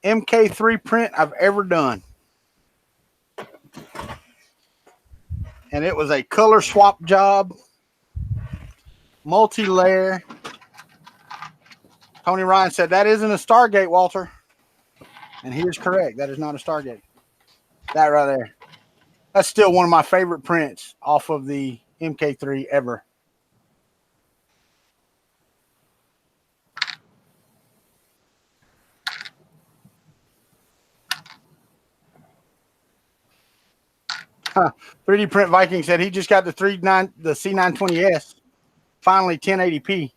MK3 print I've ever done, and it was a color swap job, multi-layer. Tony Ryan said that isn't a Stargate, Walter, and he is correct. That is not a Stargate. That right there. That's still one of my favorite prints off of the MK3 ever. Huh. 3D Print Viking said he just got the C920S, finally 1080p.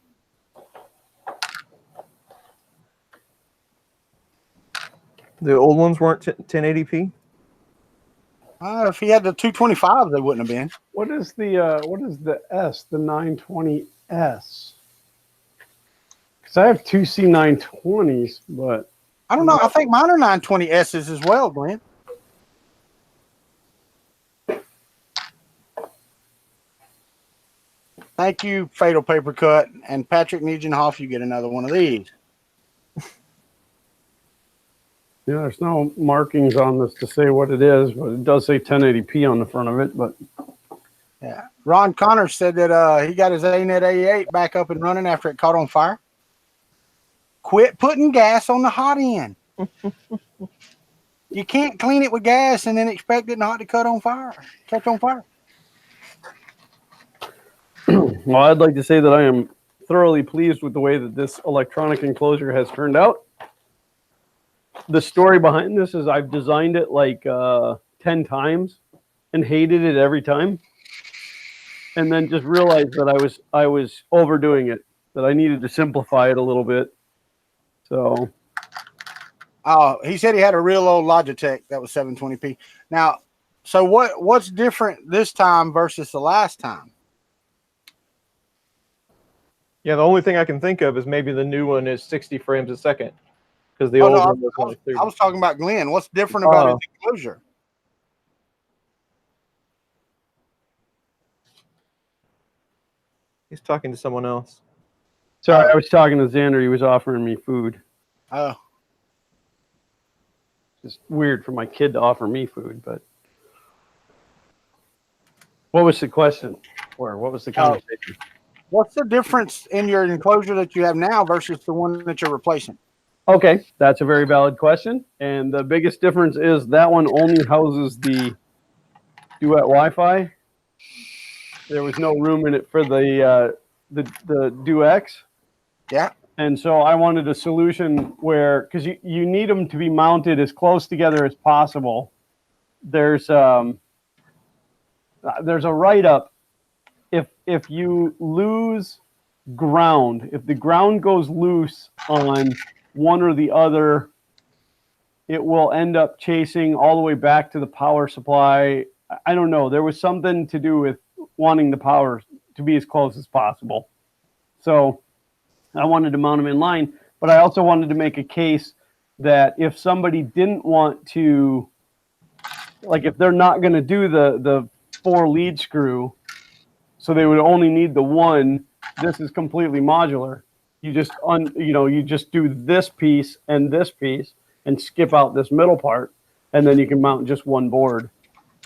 The old ones weren't 1080p? If he had the 225, they wouldn't have been. What is the S, the 920S? Because I have two C920s, but I don't know. I think mine are 920Ss as well, Glenn. Thank you, Fatal Paper Cut. And Patrick Niegenhoff, you get another one of these. yeah, there's no markings on this to say what it is, but it does say 1080p on the front of it. But yeah, Ron Connors said that he got his ANET A8 back up and running after it caught on fire. Quit putting gas on the hot end. You can't clean it with gas and then expect it not to catch on fire. well, I'd like to say that I am thoroughly pleased with the way that this electronic enclosure has turned out. The story behind this is I've designed it like 10 times and hated it every time, and then just realized that I was overdoing it. that I needed to simplify it a little bit. So, he said he had a real old Logitech that was 720p. Now, so what's different this time versus the last time? Yeah, the only thing I can think of is maybe the new one is 60 frames a second because the Oh, old no, one was only 30. I was talking about Glenn. What's different about his enclosure? He's talking to someone else. sorry, I was talking to Xander. He was offering me food. Oh, It's weird for my kid to offer me food, but what was the question? Or what was the conversation? what's the difference in your enclosure that you have now versus the one that you're replacing? Okay, that's a very valid question. And the biggest difference is that one only houses the Duet Wi-Fi. There was no room in it for the Duex. Yeah. And so I wanted a solution where, because you need them to be mounted as close together as possible. There's a write-up. If you lose ground, if the ground goes loose on one or the other, it will end up chasing all the way back to the power supply. I don't know. There was something to do with wanting the power to be as close as possible. So I wanted to mount them in line, but I also wanted to make a case that if somebody didn't want to, like if they're not going to do the 4 lead screw, so they would only need the one, this is completely modular. You just you just do this piece and skip out this middle part, and then you can mount just one board.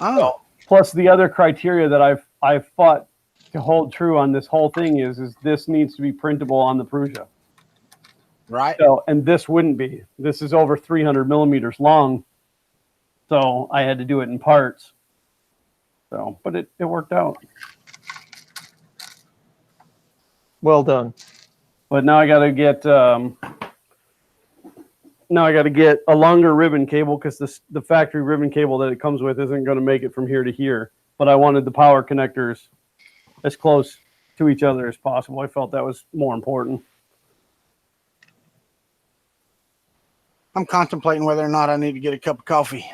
Oh. So, plus the other criteria that I've fought to hold true on this whole thing is this needs to be printable on the Prusa. Right. So, and this wouldn't be. This is over 300 millimeters long, so I had to do it in parts. So, but it worked out. Well done. But now I got to get a longer ribbon cable because the factory ribbon cable that it comes with isn't going to make it from here to here. But I wanted the power connectors as close to each other as possible. I felt that was more important. I'm contemplating whether or not I need to get a cup of coffee.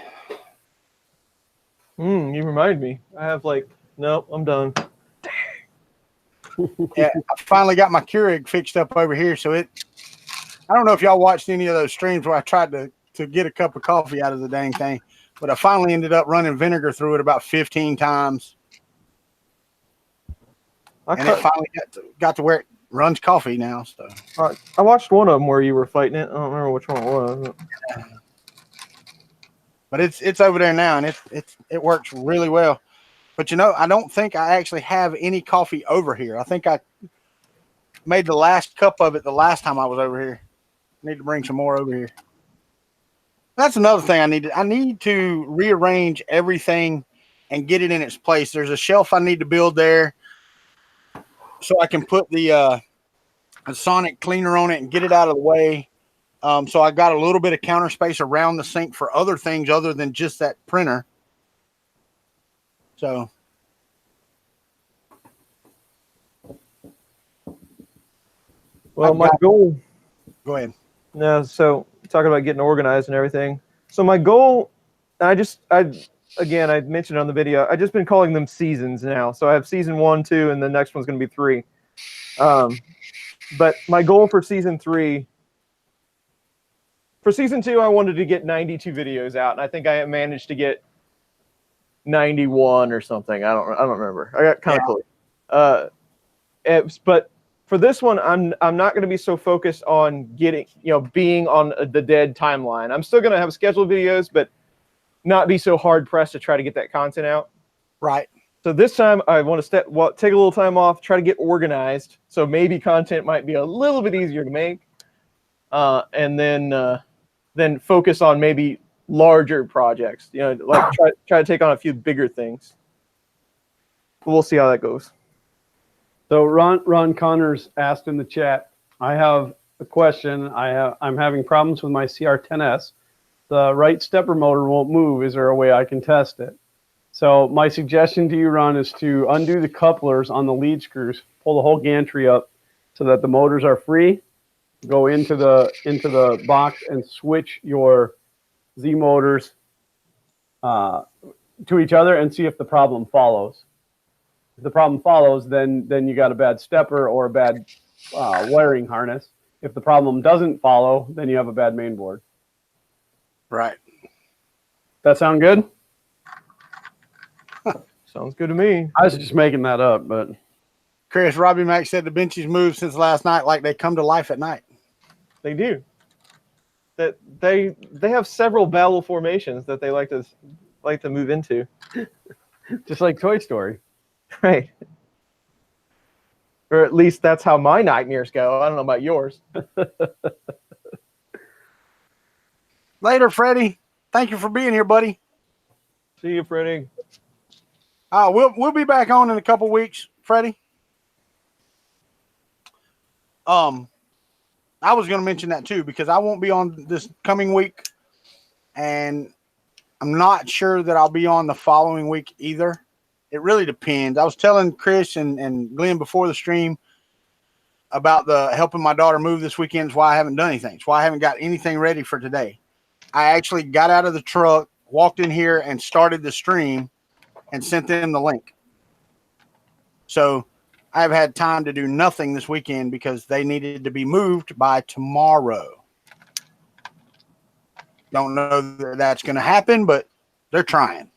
You remind me. I have nope, I'm done. Yeah, I finally got my Keurig fixed up over here. So I don't know if y'all watched any of those streams where I tried to get a cup of coffee out of the dang thing, but I finally ended up running vinegar through it about 15 times. It finally got to where it runs coffee now. So I watched one of them where you were fighting it. I don't remember which one it was. But it's over there now, and it works really well. But I don't think I actually have any coffee over here. I think I made the last cup of it the last time I was over here. I need to bring some more over here. That's another thing I need. I need to rearrange everything and get it in its place. There's a shelf I need to build there so I can put the sonic cleaner on it and get it out of the way. So I got a little bit of counter space around the sink for other things other than just that printer. So, well, my goal. Go ahead. No, so talking about getting organized and everything. So my goal, I mentioned on the video, I've just been calling them seasons now. So I have season 1, 2, and the next one's going to be 3. But my goal for season 3. For season 2, I wanted to get 92 videos out, and I think I managed to get 91 or something. I don't remember. I got kind of close. But for this one, I'm not going to be so focused on being on the dead timeline. I'm still going to have scheduled videos, but not be so hard pressed to try to get that content out. Right. So this time I want to take a little time off, try to get organized. So maybe content might be a little bit easier to make, and then focus on maybe larger projects, try to take on a few bigger things. But we'll see how that goes. So Ron Connors asked in the chat, I have a question. I'm having problems with my CR10S. The right stepper motor won't move. Is there a way I can test it? So my suggestion to you, Ron, is to undo the couplers on the lead screws, pull the whole gantry up, so that the motors are free. Go into the box and switch your Z motors to each other and see if the problem follows. If the problem follows, then you got a bad stepper or a bad wiring harness. If the problem doesn't follow, then you have a bad main board. Right. That sound good? Sounds good to me. I was just making that up, but Chris, Robbie Mack said the benches moved since last night like they come to life at night. They do. That they have several battle formations that they like to move into. just like Toy Story. Right. Or at least that's how my nightmares go. I don't know about yours. Later, Freddie. Thank you for being here, buddy. See you, Freddie. We'll be back on in a couple weeks, Freddie. I was going to mention that too because I won't be on this coming week, and I'm not sure that I'll be on the following week either. It really depends. I was telling Chris and Glenn before the stream about the helping my daughter move this weekend. It's why I haven't done anything. It's why I haven't got anything ready for today. I actually got out of the truck, walked in here, and started the stream and sent them the link. So I've had time to do nothing this weekend because they needed to be moved by tomorrow. Don't know that that's going to happen, but they're trying.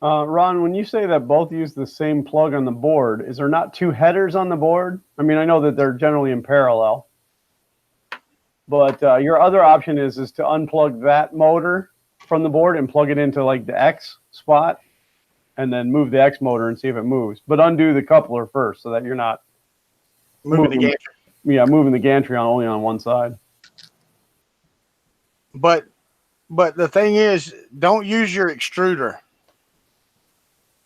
Ron, when you say that both use the same plug on the board, is there not two headers on the board? I mean, I know that they're generally in parallel, but your other option is to unplug that motor from the board and plug it into like the X spot and then move the X motor and see if it moves. But undo the coupler first so that you're not moving the gantry. Yeah, moving the gantry only on one side. But the thing is, don't use your extruder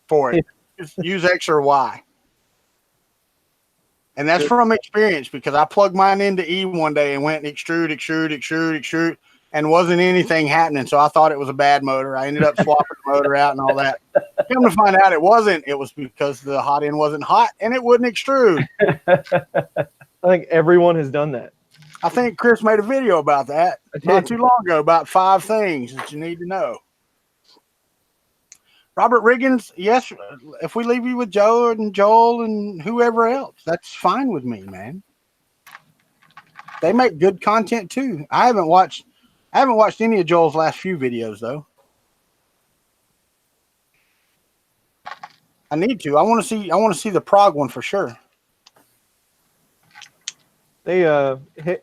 for it. Just use X or Y. And that's from experience because I plugged mine into E one day and went extrude, and wasn't anything happening. So I thought it was a bad motor. I ended up swapping the motor out and all that. Come to find out it wasn't. It was because the hot end wasn't hot and it wouldn't extrude. I think everyone has done that. I think Chris made a video about that not too long ago about 5 things that you need to know. Robert Riggins, yes, if we leave you with Joe and Joel and whoever else, that's fine with me, man. They make good content too. I haven't watched any of Joel's last few videos though. I need to. I want to see the Prague one for sure. They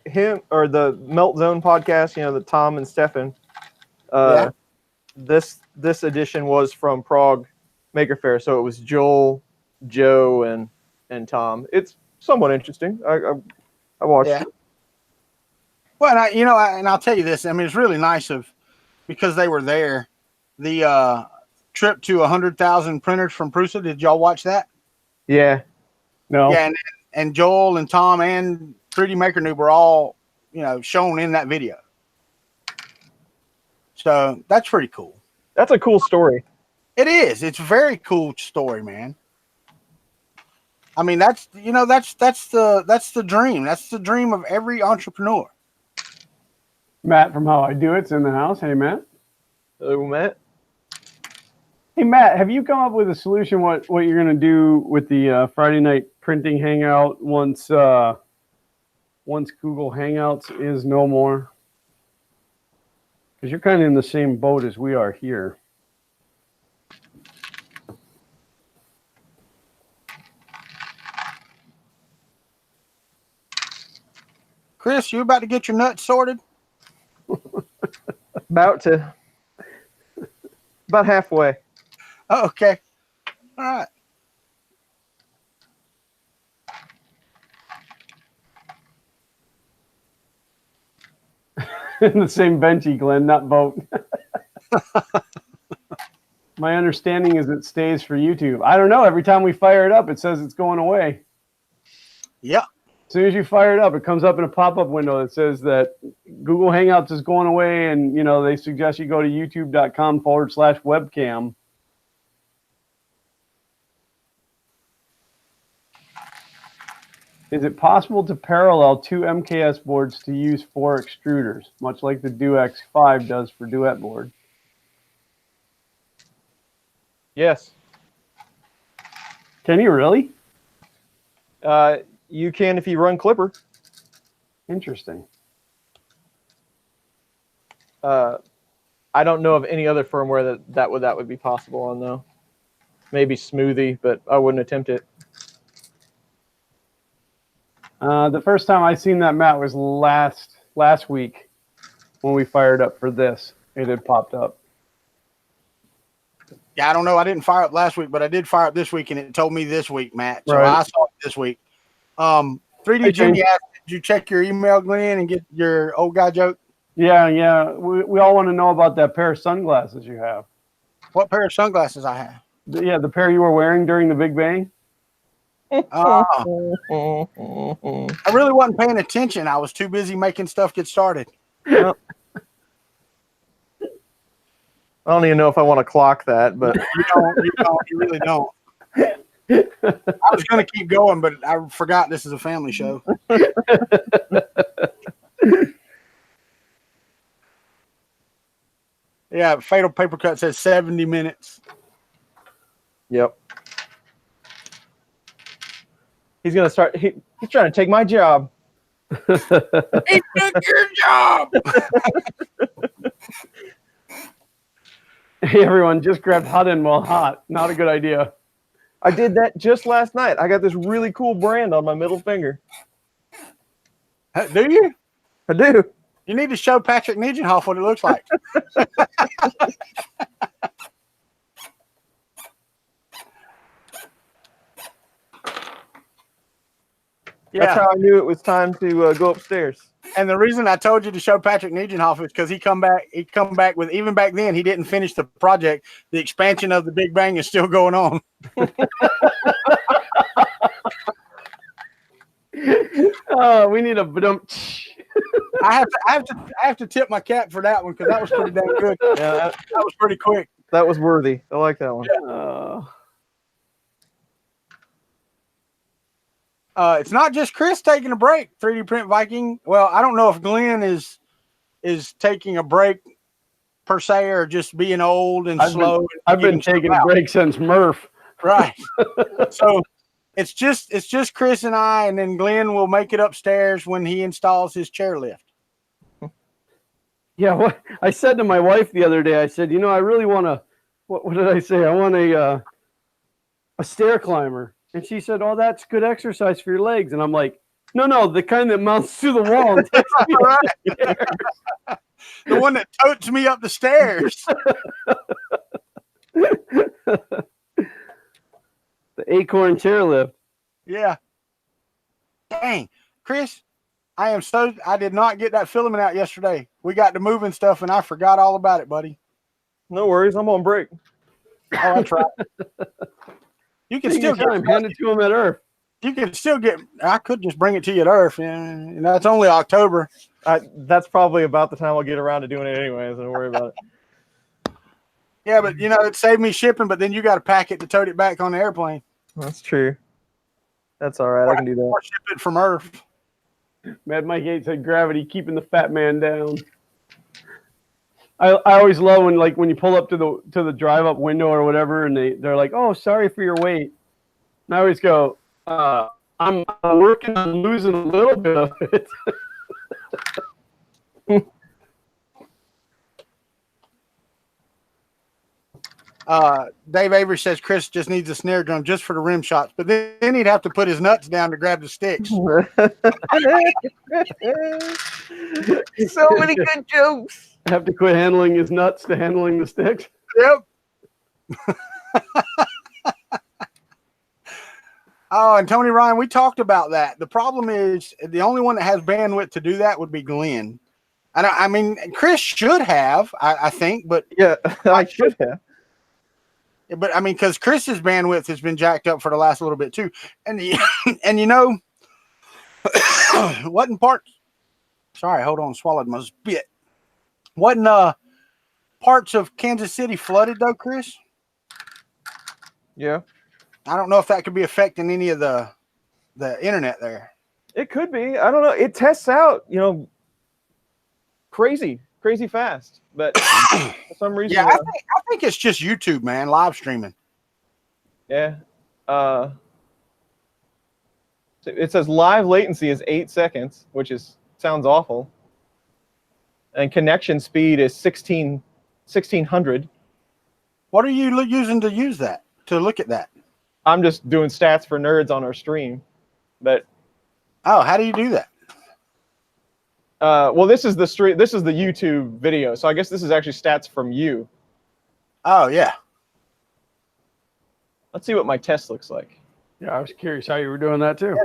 him or the Melt Zone podcast, the Tom and Stefan. Yeah. This edition was from Prague Maker Faire, so it was Joel, Joe, and Tom. It's somewhat interesting. I watched it. Well, and I'll tell you this. I mean, it's really nice because they were there. The trip to 100,000 printers from Prusa. Did y'all watch that? Yeah. No. Yeah, and Joel and Tom and 3D Maker Noob were all shown in that video. So that's pretty cool. That's a cool story. It is. It's a very cool story, man. I mean, that's the dream. That's the dream of every entrepreneur. Matt from How I Do It's in the house. Hey, Matt. Hello, Matt. Hey, Matt, have you come up with a solution what you're going to do with the Friday night printing hangout once Google Hangouts is no more? Because you're kind of in the same boat as we are here. Chris, you about to get your nuts sorted? About halfway. Oh, okay. All right. In the same benchy, Glenn, not boat. My understanding is it stays for YouTube. I don't know. Every time we fire it up, it says it's going away. Yep. As soon as you fire it up, it comes up in a pop-up window that says that Google Hangouts is going away, and they suggest you go to youtube.com/webcam. Is it possible to parallel two MKS boards to use 4 extruders, much like the DuX5 does for duet board? Yes. Can you really? You can if you run Clipper. Interesting. I don't know of any other firmware that would be possible on, though. Maybe Smoothie, but I wouldn't attempt it. The first time I seen that mat was last week when we fired up for this. It had popped up. Yeah, I don't know. I didn't fire up last week, but I did fire up this week, and it told me this week, Matt. So Right. I saw it this week. 3D Jimmy asked, did you check your email, Glenn, and get your old guy joke? Yeah. We all want to know about that pair of sunglasses you have. What pair of sunglasses I have? The pair you were wearing during the Big Bang? I really wasn't paying attention. I was too busy making stuff get started. Well, I don't even know if I want to clock that, but You really don't. I was going to keep going, but I forgot this is a family show. Yeah, Fatal Paper Cut says 70 minutes. yep. He's gonna start. He's trying to take my job. He took your job. Hey, everyone, just grabbed hot and while hot. Not a good idea. I did that just last night. I got this really cool brand on my middle finger. Do you? I do. You need to show Patrick Nijenhoff what it looks like. That's how I knew it was time to go upstairs. And the reason I told you to show Patrick Nijenhoff is because he come back with, even back then he didn't finish the project. The expansion of the Big Bang is still going on. Oh, we need a badum. I have to tip my cap for that one because that was pretty damn good. Yeah, That was pretty quick. that was worthy. I like that one. It's not just Chris taking a break. 3D Print Viking. Well, I don't know if Glenn is taking a break per se or just being old and slow. I've been taking a break since Murph. Right. So it's just Chris and I, and then Glenn will make it upstairs when he installs his chairlift. Yeah, what I said to my wife the other day, I said, I really want to. What did I say? I want a stair climber. And she said, "Oh, that's good exercise for your legs." And I'm like, "No, the kind that mounts to the wall." And takes me up the stairs. The one that totes me up the stairs. The Acorn chairlift. Yeah. Dang, Chris, I did not get that filament out yesterday. We got to moving stuff and I forgot all about it, buddy. No worries. I'm on break. Oh, that's right. You can still hand it to him at Earth. You can still get. I could just bring it to you at Earth, and that's only October. That's probably about the time I'll get around to doing it anyway, so don't worry about it. Yeah, but it saved me shipping. But then you got to pack it to tote it back on the airplane. That's true. That's all right. I can do that. Or ship it from Earth. Mad Mike 8 said gravity keeping the fat man down. I always love when you pull up to the drive up window or whatever, and they're like, "Oh, sorry for your wait." And I always go, "I'm working on losing a little bit of it." Dave Avery says Chris just needs a snare drum just for the rim shots, but then he'd have to put his nuts down to grab the sticks. So many good jokes. Have to quit handling his nuts to handling the sticks. Yep. Oh, and Tony Ryan, we talked about that. The problem is the only one that has bandwidth to do that would be Glenn. I mean, Chris should have, I think, but yeah, I should have. But I mean, because Chris's bandwidth has been jacked up for the last little bit too, and wasn't part. Sorry, hold on, swallowed my spit. Wasn't parts of Kansas City flooded though, Chris? Yeah. I don't know if that could be affecting any of the internet there. It could be. I don't know. It tests out, crazy fast. But for some reason, Yeah, I think it's just YouTube, man, live streaming. yeah. It says live latency is 8 seconds, which sounds awful. And connection speed is 1600. What are you using to look at that? I'm just doing stats for nerds on our stream. But how do you do that? well, this is the stream. This is the YouTube video, so I guess this is actually stats from you. Oh yeah. Let's see what my test looks like. Yeah, I was curious how you were doing that too.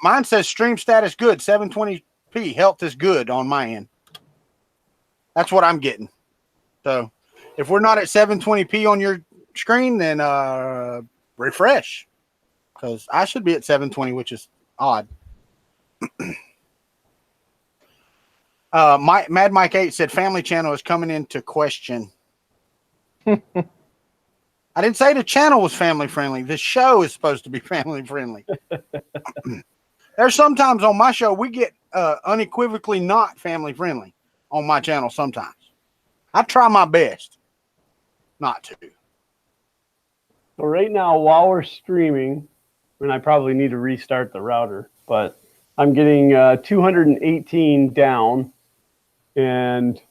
Mine says stream status good, 720p. Health is good on my end. That's what I'm getting. So if we're not at 720p on your screen, then refresh, because I should be at 720, which is odd. Mad Mike 8 said Family Channel is coming into question. I didn't say the channel was family friendly. The show is supposed to be family friendly. There's sometimes on my show we get unequivocally not family friendly on my channel sometimes. I try my best not to. So right now, while we're streaming, and I probably need to restart the router, but I'm getting 218 down and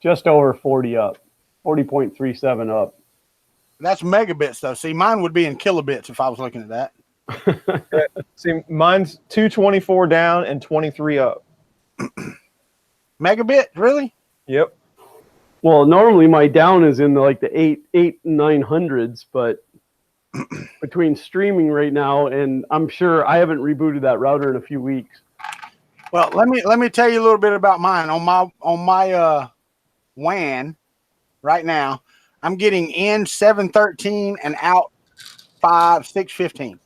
just over 40 up, 40.37 up. That's megabits, though. See, mine would be in kilobits if I was looking at that. See, mine's 224 down and 23 up. Megabit, really? Yep. Well, normally my down is in the 900s, but between streaming right now and I'm sure I haven't rebooted that router in a few weeks. Well, let me tell you a little bit about mine. On my WAN right now, I'm getting in 713 and out 615.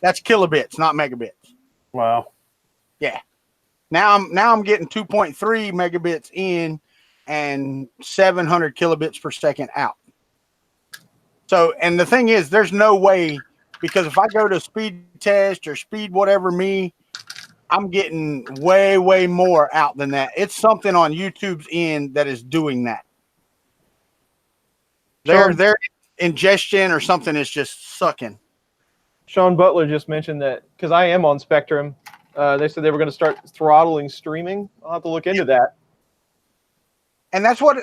That's kilobits, not megabits. Wow. Yeah. Now I'm getting 2.3 megabits in and 700 kilobits per second out. So, and the thing is, there's no way, because if I go to speed test or speed whatever me, I'm getting way, way more out than that. It's something on YouTube's end that is doing that. Their ingestion or something is just sucking. Sean Butler just mentioned that, because I am on Spectrum, they said they were going to start throttling streaming. I'll have to look into that. And that's what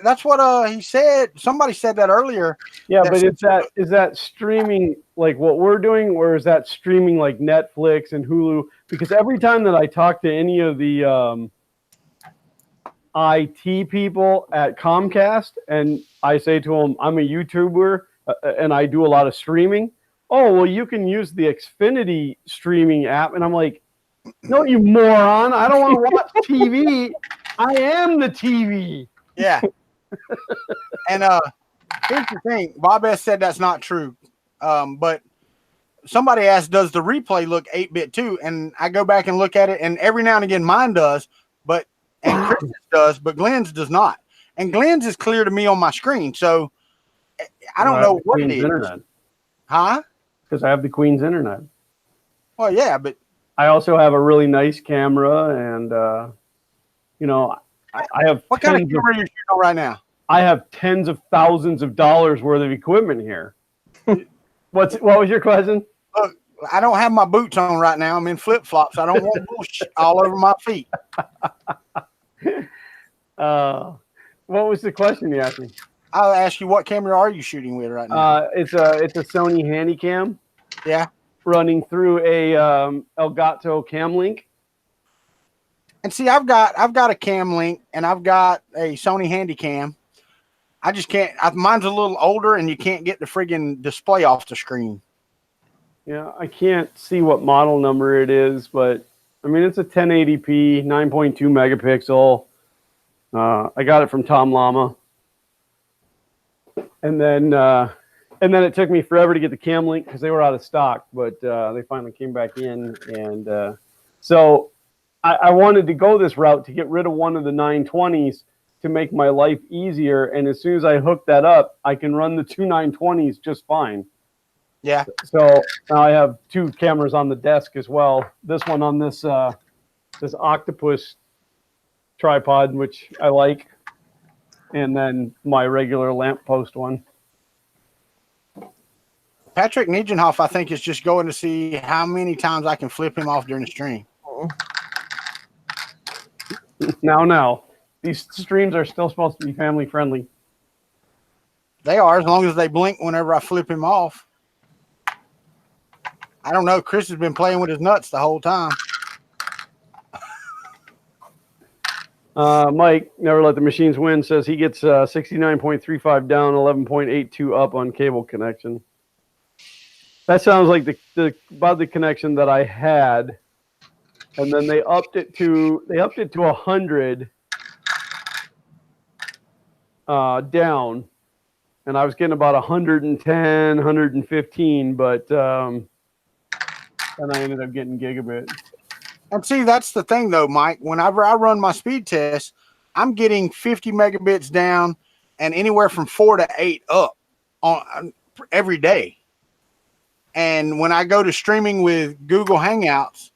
he said. Somebody said that earlier. Yeah, but is that streaming like what we're doing, or is that streaming like Netflix and Hulu? Because every time that I talk to any of the IT people at Comcast and I say to them, I'm a YouTuber and I do a lot of streaming. Oh, well, you can use the Xfinity streaming app. And I'm like, no, you moron. I don't want to watch TV. I am the TV. Yeah. And here's the thing. Bob S. said that's not true. But somebody asked, does the replay look 8-bit too? And I go back and look at it, and every now and again mine does, and Chris's does, but Glenn's does not. And Glenn's is clear to me on my screen. So I don't know what it is. Internet. Huh? Because I have the Queen's internet. Well, yeah, but I also have a really nice camera, and I have. What kind of camera are you shooting on right now? I have tens of thousands of dollars worth of equipment here. What was your question? Look, I don't have my boots on right now. I'm in flip flops. I don't want bullshit all over my feet. What was the question you asked me? I'll ask you, what camera are you shooting with right now? It's a Sony Handycam. Yeah. Running through a Elgato Cam Link. And see, I've got a Cam Link and I've got a Sony Handycam. I just can't. Mine's a little older, and you can't get the friggin' display off the screen. Yeah, I can't see what model number it is, but I mean it's a 1080p, 9.2 megapixel. I got it from Tom Llama, and then it took me forever to get the Cam Link because they were out of stock, but they finally came back in, and so I wanted to go this route to get rid of one of the 920s to make my life easier. And as soon as I hook that up, I can run the two 920s just fine. Yeah. So now I have 2 cameras on the desk as well. This one on this this octopus tripod, which I like, and then my regular lamppost one. Patrick Niegenhoff, I think, is just going to see how many times I can flip him off during the stream. Now, these streams are still supposed to be family friendly. They are, as long as they blink whenever I flip him off. I don't know. Chris has been playing with his nuts the whole time. Mike, Never Let the Machines Win, says he gets 69.35 down, 11.82 up on cable connection. That sounds like about the connection that I had, and then they upped it to 100 down, and I was getting about 110, 115, but then I ended up getting gigabit. And see, that's the thing, though, Mike. Whenever I run my speed test, I'm getting 50 megabits down and anywhere from 4 to 8 up on every day. And when I go to streaming with Google Hangouts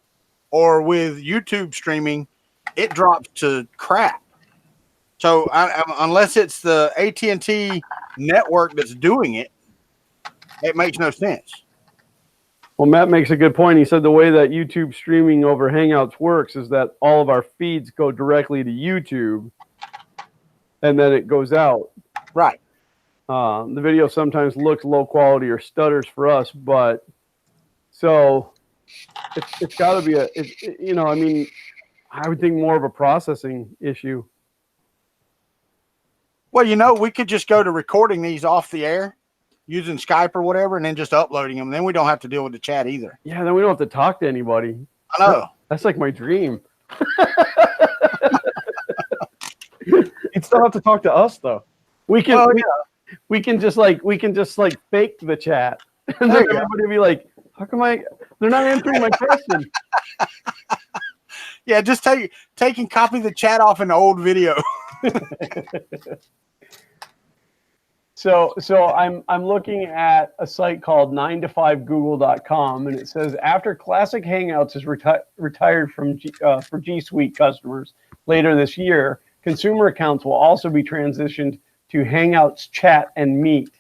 or with YouTube streaming, it drops to crap. So unless it's the AT&T network that's doing it, it makes no sense. Well, Matt makes a good point. He said the way that YouTube streaming over Hangouts works is that all of our feeds go directly to YouTube, and then it goes out. Right. The video sometimes looks low quality or stutters for us, but so it's got to be I mean, I would think more of a processing issue. Well, we could just go to recording these off the air using Skype or whatever, and then just uploading them. Then we don't have to deal with the chat either. Yeah, then we don't have to talk to anybody. I know. That's like my dream. You'd still have to talk to us though. We can just fake the chat, and then everybody will be like, "How come they're not answering my question?" Yeah, just take and copy the chat off an old video. So I'm looking at a site called 9to5google.com, and it says after Classic Hangouts is retired from for G Suite customers later this year, consumer accounts will also be transitioned to Hangouts Chat and Meet.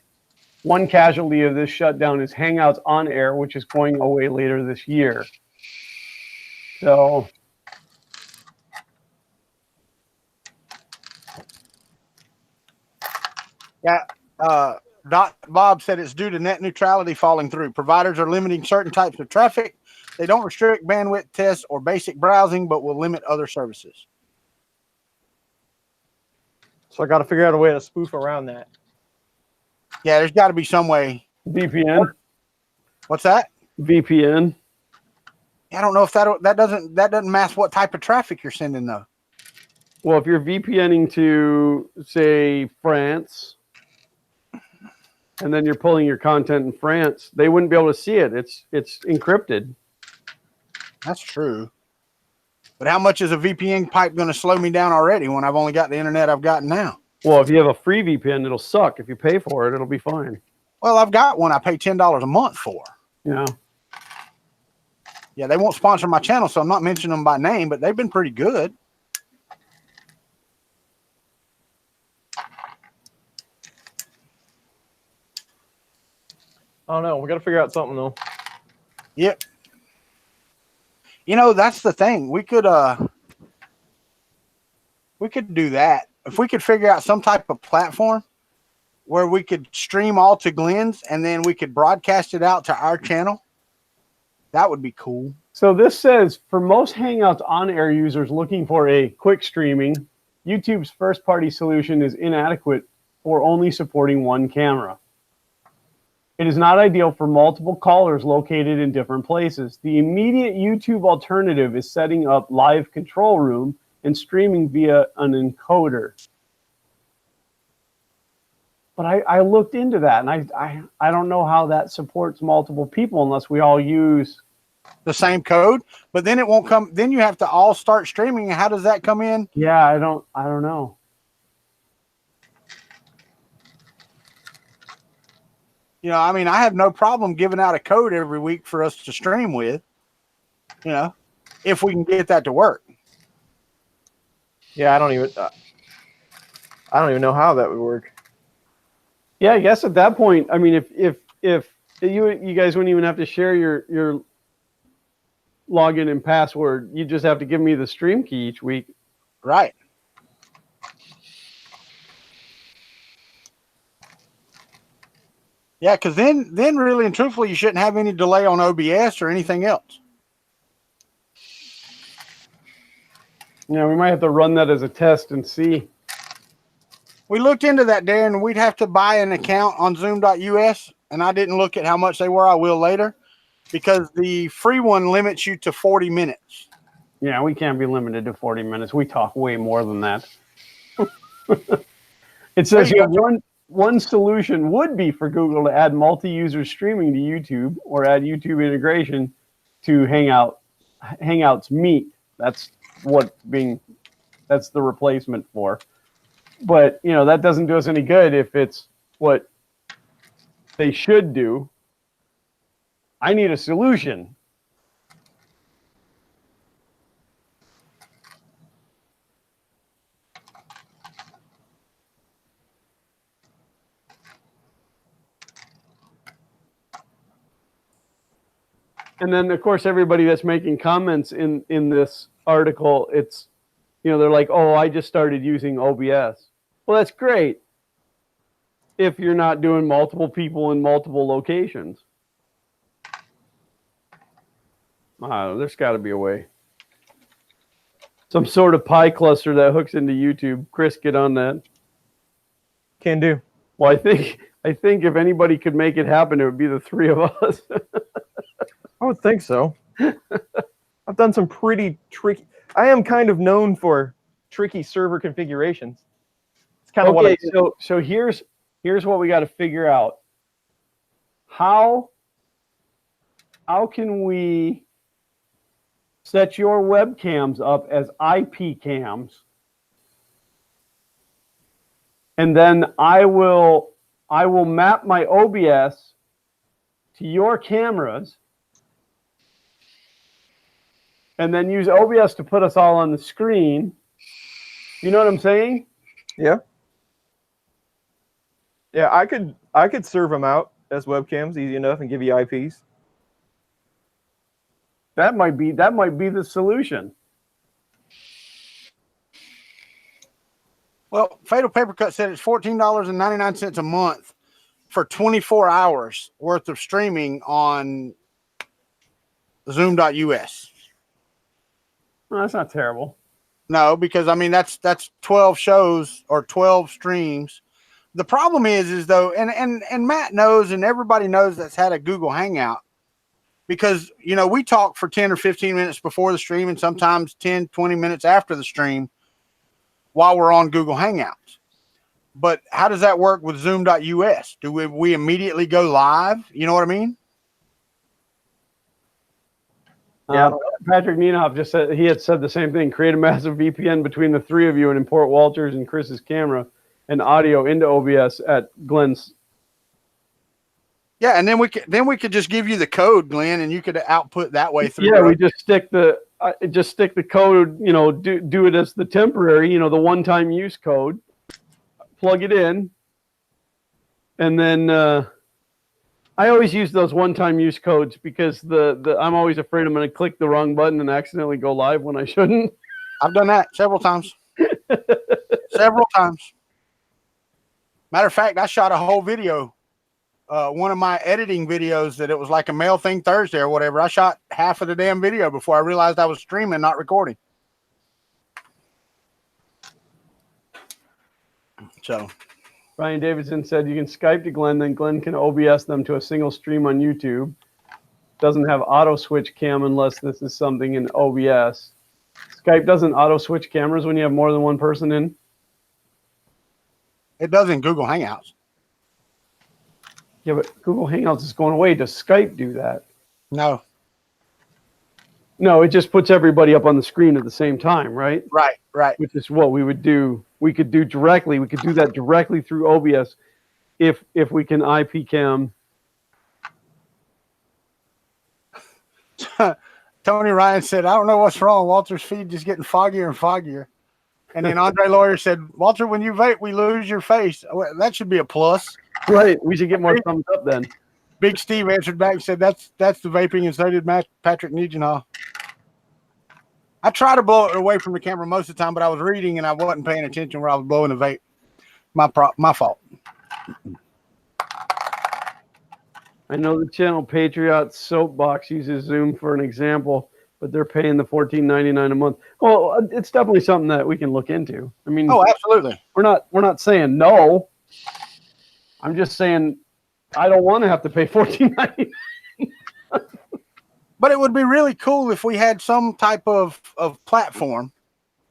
One casualty of this shutdown is Hangouts On Air, which is going away later this year. So yeah. Bob said it's due to net neutrality falling through. Providers are limiting certain types of traffic. They don't restrict bandwidth tests or basic browsing, but will limit other services. So I got to figure out a way to spoof around that. Yeah, there's got to be some way. VPN. What's that? VPN. I don't know if that doesn't mask what type of traffic you're sending though. Well, if you're VPNing to, say, France, and then you're pulling your content in France, they wouldn't be able to see it. It's encrypted. That's true. But how much is a VPN pipe going to slow me down already when I've only got the internet I've got now? Well, if you have a free VPN, it'll suck. If you pay for it, it'll be fine. Well, I've got one I pay $10 a month for. Yeah. Yeah, they won't sponsor my channel, so I'm not mentioning them by name, but they've been pretty good. I don't know. We got to figure out something though. Yep. That's the thing. We could do that. If we could figure out some type of platform where we could stream all to Glenn's and then we could broadcast it out to our channel, that would be cool. So this says, for most Hangouts on-air users looking for a quick streaming, YouTube's first-party solution is inadequate for only supporting one camera. It is not ideal for multiple callers located in different places. The immediate YouTube alternative is setting up live control room and streaming via an encoder. But I looked into that, and I don't know how that supports multiple people unless we all use the same code. But then it won't come. Then you have to all start streaming. How does that come in? Yeah, I don't know. You know, I mean, I have no problem giving out a code every week for us to stream with, you know, if we can get that to work. Yeah, I don't even know how that would work. Yeah, I guess at that point, I mean, if you guys wouldn't even have to share your login and password, you just have to give me the stream key each week. Right. Yeah, because then really and truthfully, you shouldn't have any delay on OBS or anything else. Yeah, we might have to run that as a test and see. We looked into that, Darren. We'd have to buy an account on Zoom.us, and I didn't look at how much they were. I will later, because the free one limits you to 40 minutes. Yeah, we can't be limited to 40 minutes. We talk way more than that. It says you have one solution would be for Google to add multi-user streaming to YouTube or add YouTube integration to Hangouts Meet. That's the replacement for. But, you know, that doesn't do us any good if it's what they should do. I need a solution. And then, of course, everybody that's making comments in this article, it's, you know, they're like, oh, I just started using OBS. Well, that's great if you're not doing multiple people in multiple locations. There's got to be a way. Some sort of Pi cluster that hooks into YouTube. Chris, get on that. Can do. Well, I think if anybody could make it happen, it would be the three of us. I would think so. I've done some pretty tricky. I am kind of known for tricky server configurations. It's kind of what I do. So here's what we got to figure out. How can we set your webcams up as IP cams, and then I will map my OBS to your cameras, and then use OBS to put us all on the screen. You know what I'm saying? Yeah. Yeah, I could serve them out as webcams easy enough and give you IPs. That might be the solution. Well, Fatal Papercut said it's $14.99 a month for 24 hours worth of streaming on Zoom.us. Well, that's not terrible. No, because I mean that's 12 shows or 12 streams. The problem is though, and Matt knows, and everybody knows that's had a Google Hangout, because you know we talk for 10 or 15 minutes before the stream, and sometimes 10, 20 minutes after the stream while we're on Google Hangouts. But how does that work with Zoom.us? Do we immediately go live? You know what I mean? Yeah. Patrick Nienoff just said he had said the same thing. Create a massive VPN between the three of you and import Walter's and Chris's camera and audio into OBS at Glenn's. Yeah, and then we could just give you the code, Glenn, and you could output that way through. Yeah, we just stick the code. You know, do it as the temporary. You know, the one-time use code. Plug it in, and then I always use those one-time use codes because I'm always afraid I'm going to click the wrong button and accidentally go live when I shouldn't. I've done that several times. Several times. Matter of fact, I shot a whole video, one of my editing videos that it was like a Mail Thing Thursday or whatever. I shot half of the damn video before I realized I was streaming, not recording. So Brian Davidson said you can Skype to Glenn, then Glenn can OBS them to a single stream on YouTube. Doesn't have auto switch cam unless this is something in OBS. Skype doesn't auto switch cameras when you have more than one person in? It does in Google Hangouts. Yeah, but Google Hangouts is going away. Does Skype do that? No. No, it just puts everybody up on the screen at the same time, right? Right. Which is what we would do. We could do directly. We could do that directly through OBS if we can IP cam Tony Ryan said, I don't know what's wrong. Walter's feed just getting foggier and foggier. And then Andre Lawyer said, Walter, when you vape, we lose your face. Well, that should be a plus. Right. We should get more thumbs up then. Big Steve answered back and said, that's the vaping, and so did Patrick Nugent. I try to blow it away from the camera most of the time, but I was reading and I wasn't paying attention where I was blowing the vape. My fault. I know the channel Patriot Soapbox uses Zoom for an example, but they're paying the $14.99 a month. Well, it's definitely something that we can look into. I mean, oh, absolutely. We're not saying no. I'm just saying I don't want to have to pay $14.99. But it would be really cool if we had some type of platform,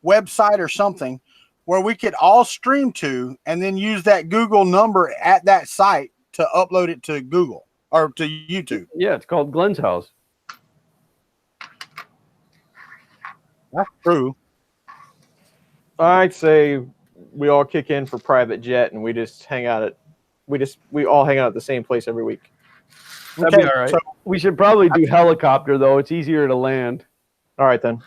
website or something, where we could all stream to and then use that Google number at that site to upload it to Google or to YouTube. Yeah, it's called Glenn's House. That's true. I'd say we all kick in for private jet and we just we all hang out at the same place every week. That'd be all right. So we should probably do helicopter though. It's easier to land. All right then.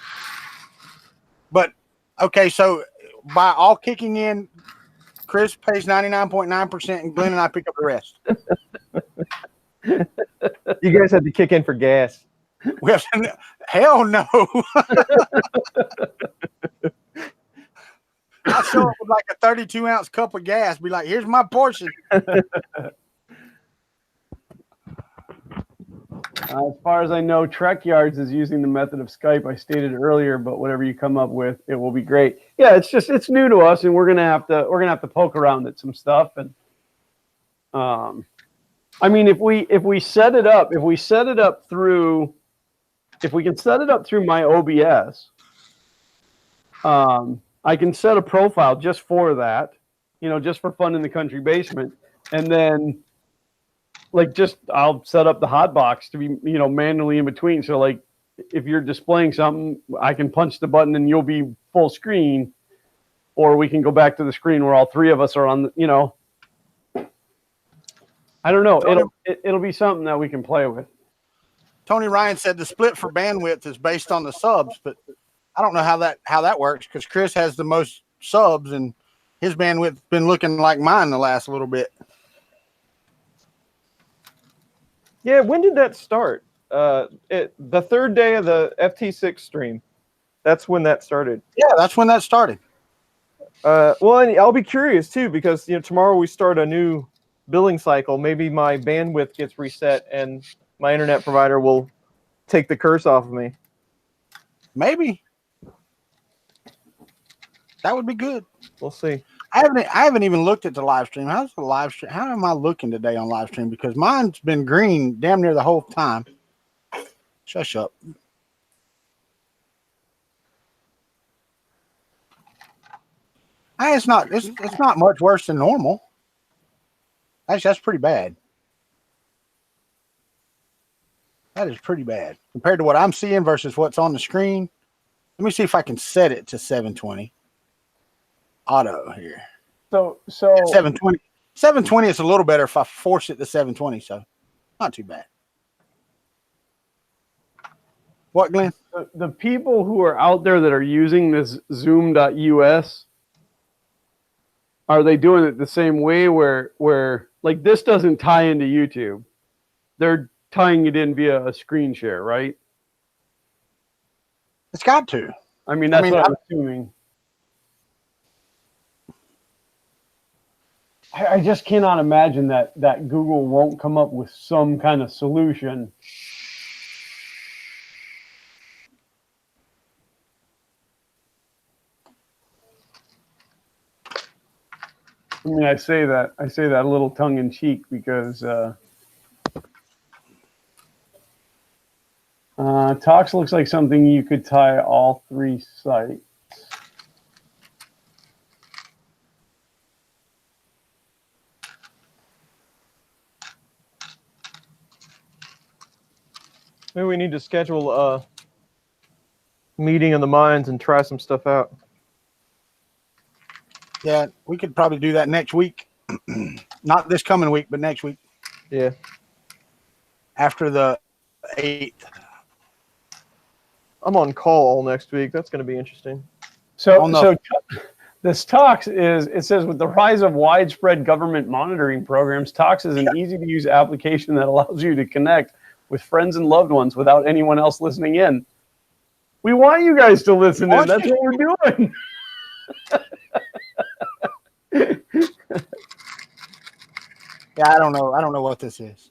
But okay, so by all kicking in, Chris pays 99.9% and Glenn and I pick up the rest. You guys had to kick in for gas. We have to, hell no. I'll show up with like a 32-ounce cup of gas. Be like, here's my portion. As far as I know, Trek Yards is using the method of Skype I stated earlier, but whatever you come up with, it will be great. Yeah, it's new to us, and we're gonna have to poke around at some stuff. And I mean, if we can set it up through my OBS, I can set a profile just for that, just for fun in the country basement, and then. I'll set up the hot box to be, manually in between. So like if you're displaying something, I can punch the button and you'll be full screen, or we can go back to the screen where all three of us are on, I don't know. It'll be something that we can play with. Tony Ryan said the split for bandwidth is based on the subs, but I don't know how that works because Chris has the most subs and his bandwidth's been looking like mine the last little bit. Yeah, when did that start? The third day of the FT6 stream. That's when that started. Yeah, that's when that started. Well, and I'll be curious too because tomorrow we start a new billing cycle. Maybe my bandwidth gets reset and my internet provider will take the curse off of me. Maybe. That would be good. We'll see. I haven't even looked at the live stream. How's the live stream? How am I looking today on live stream? Because mine's been green damn near the whole time. Shush up. It's not much worse than normal. Actually, that's pretty bad. That is pretty bad compared to what I'm seeing versus what's on the screen. Let me see if I can set it to 720. Auto here. So 720. 720 is a little better if I force it to 720, so not too bad. What, Glenn? The people who are out there that are using this Zoom.us, are they doing it the same way where like this doesn't tie into YouTube? They're tying it in via a screen share, right? It's got to. I mean, what I'm assuming. I just cannot imagine that Google won't come up with some kind of solution. I mean, I say that a little tongue in cheek because Tox looks like something you could tie all three sites. Maybe we need to schedule a meeting of the minds and try some stuff out. Yeah, we could probably do that next week. Not this coming week, but next week. Yeah. After the 8th. I'm on call all next week. That's going to be interesting. So this TOX it says with the rise of widespread government monitoring programs, TOX is an easy-to-use application that allows you to connect with friends and loved ones without anyone else listening in. We want you guys to listen in. That's what we're doing. Yeah, I don't know what this is.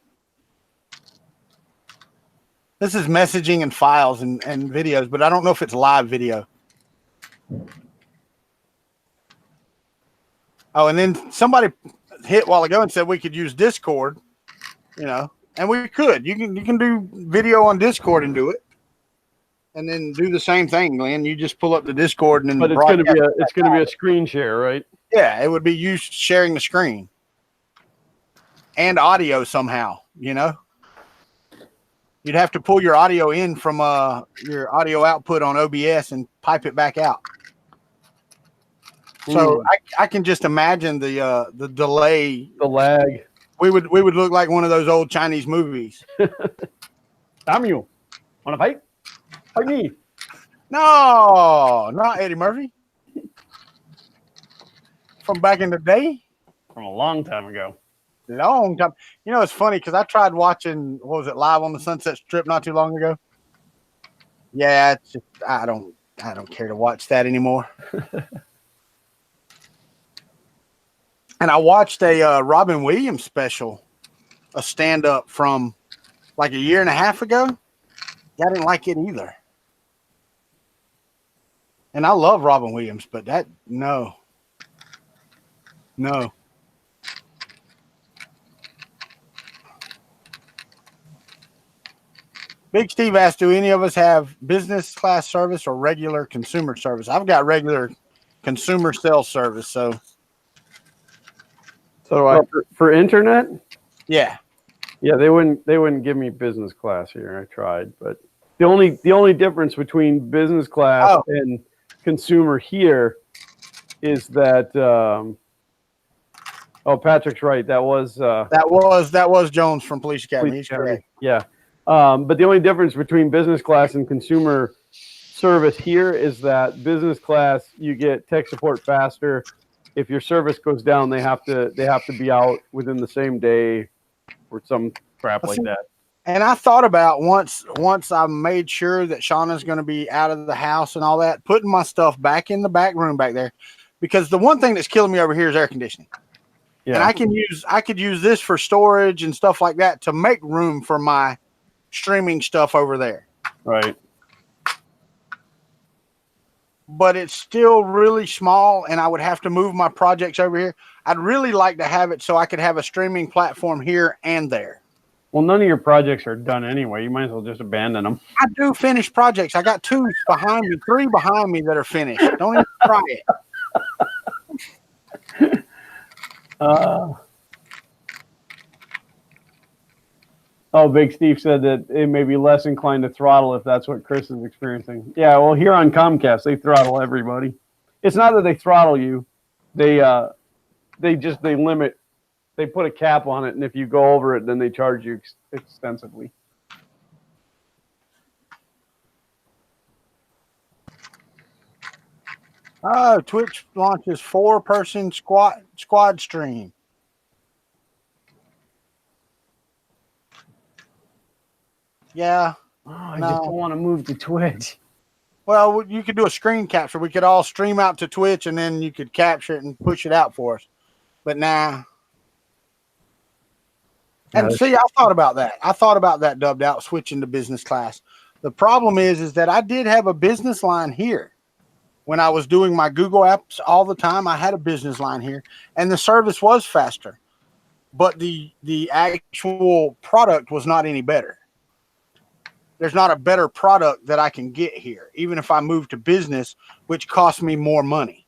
This is messaging and files and videos, but I don't know if it's live video. Oh, and then somebody hit a while ago and said we could use Discord, and we could. You can do video on Discord and do it, and then do the same thing, Glenn. You just pull up the Discord and then. But it's going to be a screen share, right? Yeah, it would be you sharing the screen and audio somehow. You'd have to pull your audio in from your audio output on OBS and pipe it back out. So I can just imagine the delay, the lag. We would look like one of those old Chinese movies. Samuel, want to fight? Fight me. No, not Eddie Murphy. From back in the day. From a long time ago. Long time. It's funny because I tried watching, what was it, Live on the Sunset Strip not too long ago. Yeah, it's just, I don't care to watch that anymore. And I watched a Robin Williams special, a stand-up from like a year and a half ago. I didn't like it either. And I love Robin Williams, but no. Big Steve asked, do any of us have business class service or regular consumer service? I've got regular consumer cell service, so for internet? Yeah. Yeah, they wouldn't give me business class here. I tried, but the only difference between business class and consumer here is that Patrick's right. That was Jones from Police Academy. He's correct. Yeah. But the only difference between business class and consumer service here is that business class you get tech support faster. If your service goes down, they have to be out within the same day or some crap like that. And I thought about once I made sure that Shauna's going to be out of the house and all that, putting my stuff back in the back room back there, because the one thing that's killing me over here is air conditioning. Yeah. And I could use this for storage and stuff like that to make room for my streaming stuff over there. Right. But it's still really small, and I would have to move my projects over here. I'd really like to have it so I could have a streaming platform here and there. Well, none of your projects are done anyway. You might as well just abandon them. I do finish projects. I got 3 behind me that are finished. Don't even try it. Big Steve said that it may be less inclined to throttle if that's what Chris is experiencing. Yeah, well, here on Comcast, they throttle everybody. It's not that they throttle you. They limit. They put a cap on it, and if you go over it, then they charge you extensively. Oh, Twitch launches 4-person squad stream. Yeah. I just don't want to move to Twitch. Well, you could do a screen capture. We could all stream out to Twitch, and then you could capture it and push it out for us. But nah. And see, I thought about that dubbed out, switching to business class. The problem is that I did have a business line here. When I was doing my Google apps all the time, I had a business line here, and the service was faster. But the actual product was not any better. There's not a better product that I can get here, even if I move to business, which costs me more money.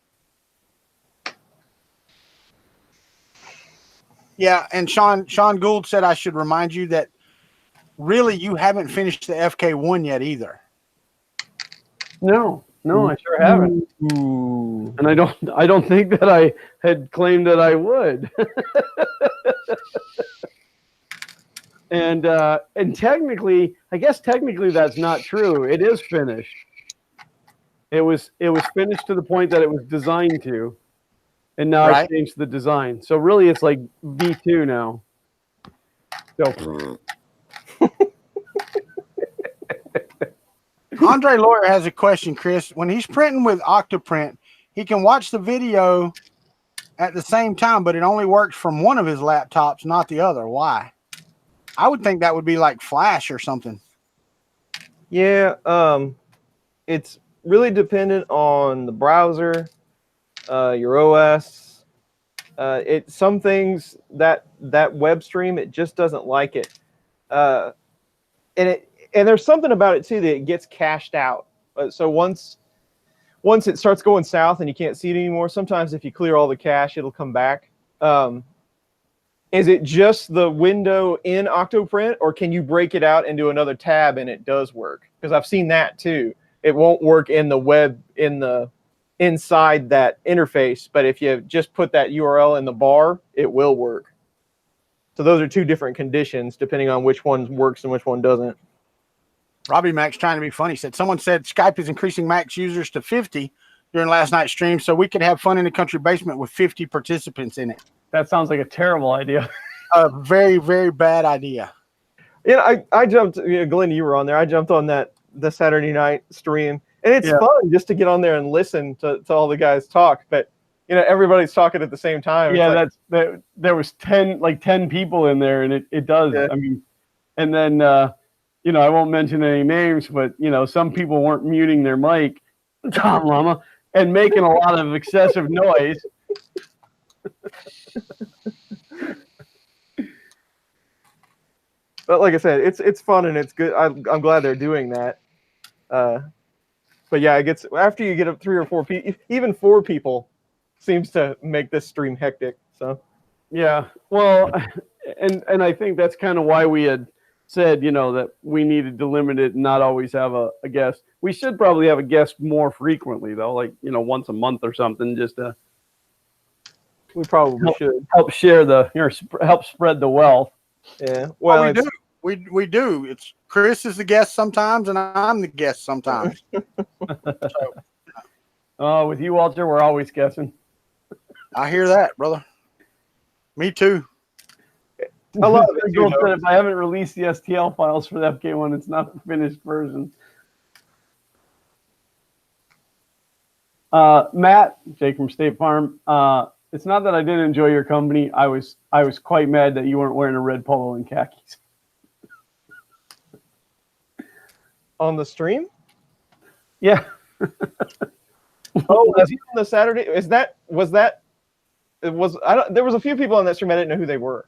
Yeah, and Sean Gould said I should remind you that really you haven't finished the FK1 yet either. No, I sure haven't. Ooh. And I don't think that I had claimed that I would. And technically, I guess technically that's not true. It is finished. It was finished to the point that it was designed to, and now I've changed the design. So really, it's like V2 now. So. Andre Lawyer has a question, Chris. When he's printing with Octoprint, he can watch the video at the same time, but it only works from one of his laptops, not the other. Why? I would think that would be like Flash or something. Yeah, it's really dependent on the browser, your OS. Some things that web stream, it just doesn't like it. And there's something about it too that it gets cached out. So once it starts going south and you can't see it anymore, sometimes if you clear all the cache, it'll come back. Is it just the window in Octoprint, or can you break it out into another tab and it does work? Because I've seen that too. It won't work in the web inside that interface, but if you just put that URL in the bar, it will work. So those are two different conditions depending on which one works and which one doesn't. Robbie Mac's trying to be funny. Someone said Skype is increasing Mac's users to 50 during last night's stream, so we could have fun in the Kuntry Basement with 50 participants in it. That sounds like a terrible idea. A very, very bad idea. Yeah, I jumped. Glenn, you were on there. I jumped on the Saturday night stream, and it's fun just to get on there and listen to all the guys talk. But everybody's talking at the same time. Yeah, there was 10 people in there, and it does. Yeah. I mean, and then I won't mention any names, but some people weren't muting their mic, Tom Llama, and making a lot of excessive noise. But like I said, it's fun and it's good. I'm glad they're doing that. But yeah, it gets after you get up 3 or 4 people, even 4 people seems to make this stream hectic. So yeah, well, and I think that's kind of why we had said that we needed to limit it and not always have a guest. We should probably have a guest more frequently though, like once a month or something, just to. We probably should help share help spread the wealth. Yeah, well, we do. We do. It's Chris is the guest sometimes, and I'm the guest sometimes. With you, Walter, we're always guessing. I hear that, brother. Me too. I love it. If I haven't released the STL files for the FK1, it's not a finished version. Matt, Jake from State Farm. It's not that I didn't enjoy your company. I was quite mad that you weren't wearing a red polo and khakis. On the stream? Yeah. Oh, was he on the Saturday? There was a few people on that stream. I didn't know who they were.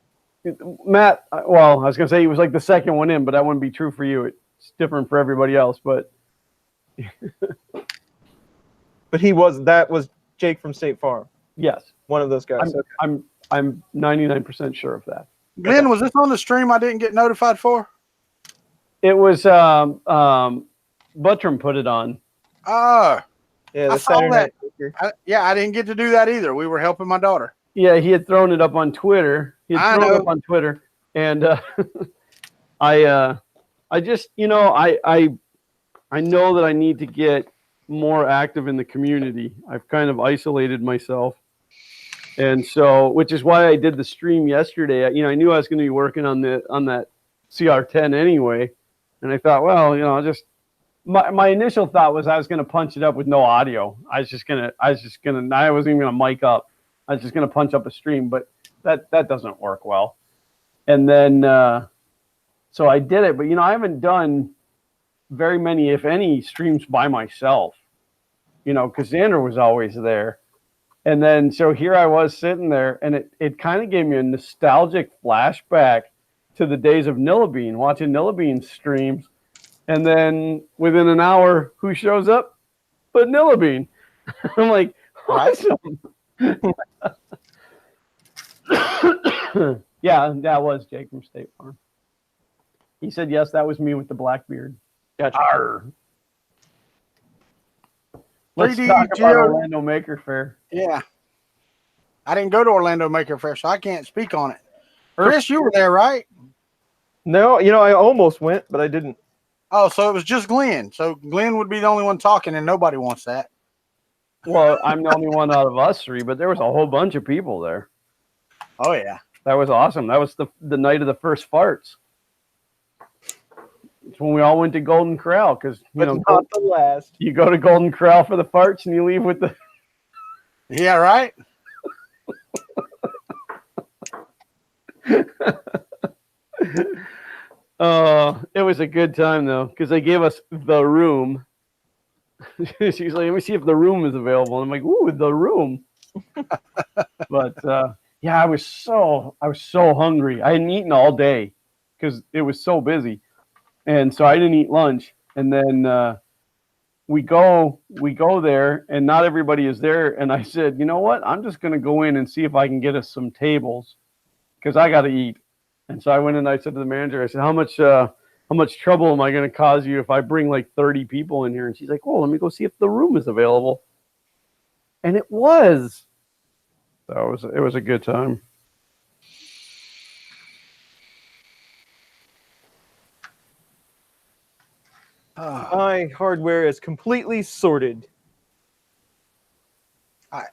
Matt, well, I was gonna say he was like the second one in, but that wouldn't be true for you. It's different for everybody else, but but that was Jake from State Farm. Yes. One of those guys. I'm 99% sure of that. Glenn, was this on the stream I didn't get notified for? It was Buttram put it on. Oh. Yeah, I saw that. I didn't get to do that either. We were helping my daughter. Yeah, he had thrown it up on Twitter. And I know that I need to get more active in the community. I've kind of isolated myself. And so, which is why I did the stream yesterday. I knew I was going to be working on that CR10 anyway. And I thought, well, my initial thought was I was going to punch it up with no audio. I wasn't even going to mic up. I was just going to punch up a stream, but that doesn't work well. And then, so I did it, but I haven't done very many, if any, streams by myself, because Xander was always there. And then, so here I was sitting there, and it kind of gave me a nostalgic flashback to the days of Nillabean, watching Nillabean streams. And then within an hour, who shows up? But Nillabean. I'm like, awesome. Yeah, that was Jake from State Farm. He said, yes, that was me with the black beard. Gotcha. Arr. Let's talk about Orlando Maker Fair. Yeah. I didn't go to Orlando Maker Fair, so I can't speak on it. Chris, you were there, right? No, I almost went, but I didn't. Oh, so it was just Glenn. So Glenn would be the only one talking, and nobody wants that. Well, I'm the only one out of us three, but there was a whole bunch of people there. Oh yeah, that was awesome. That was the night of the first farts. It's when we all went to Golden Corral because not the last. You go to Golden Corral for the farts and you leave with the. Yeah, right. It was a good time though because they gave us the room. She's like, "Let me see if the room is available." And I'm like, "Ooh, the room." But yeah, I was so hungry. I hadn't eaten all day because it was so busy, and so I didn't eat lunch. And then we go there, and not everybody is there. And I said, "You know what? I'm just going to go in and see if I can get us some tables because I got to eat." And so I went in and I said to the manager, I said, how much trouble am I going to cause you if I bring like 30 people in here? And she's like, "Well, let me go see if the room is available." And it was. So it was a good time. My hardware is completely sorted.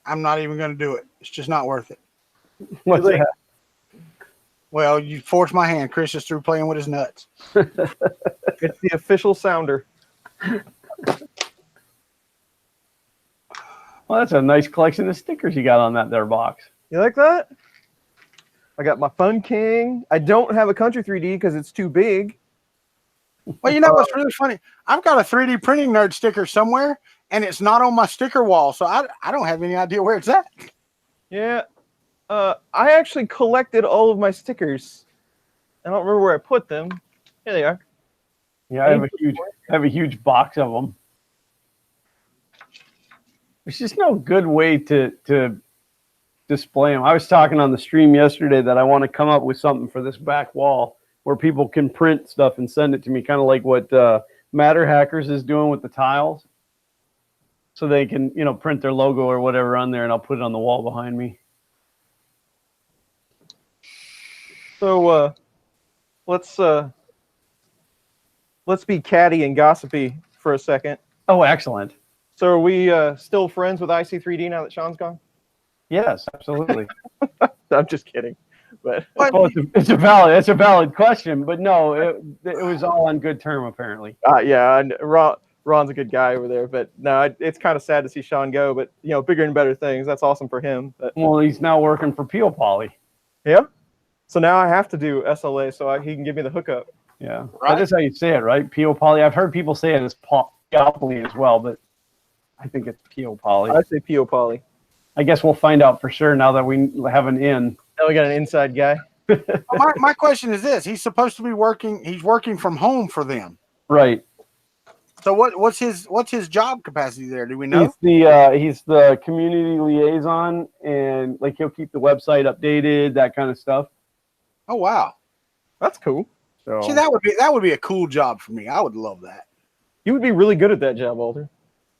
I'm not even going to do it. It's just not worth it. What's that? Well, you forced my hand. Chris is through playing with his nuts. It's the official sounder. Well, that's a nice collection of stickers you got on that there box. You like that? I got my Fun King. I don't have a Kuntry 3D because it's too big. Well, you know what's really funny? I've got a 3D printing nerd sticker somewhere, and it's not on my sticker wall, so I don't have any idea where it's at. Yeah. I actually collected all of my stickers. I don't remember where I put them. Here they are. Yeah, I have a huge box of them. There's just no good way to display them. I was talking on the stream yesterday that I want to come up with something for this back wall where people can print stuff and send it to me, kind of like what Matter Hackers is doing with the tiles. So they can, print their logo or whatever on there, and I'll put it on the wall behind me. So let's be catty and gossipy for a second. Oh, excellent. So are we still friends with IC3D now that Sean's gone? Yes, absolutely. I'm just kidding. But it's a valid question, but no, it was all on good term apparently. Yeah, and Ron's a good guy over there, but no, it's kind of sad to see Sean go. But bigger and better things. That's awesome for him. But, well, he's now working for Peel Poly. Yeah. So now I have to do SLA so he can give me the hookup. Yeah, right. That is how you say it, right? Peel Poly. I've heard people say it as Poly as well, but I think it's Peel Poly. I say Peel Poly. I guess we'll find out for sure now that we have an in. Now we got an inside guy. My question is this: he's supposed to be working. He's working from home for them, right? So what's his job capacity there? Do we know? He's the community liaison, and like he'll keep the website updated, that kind of stuff. Oh wow, that's cool. So see, that would be a cool job for me. I would love that. You would be really good at that job, Walter.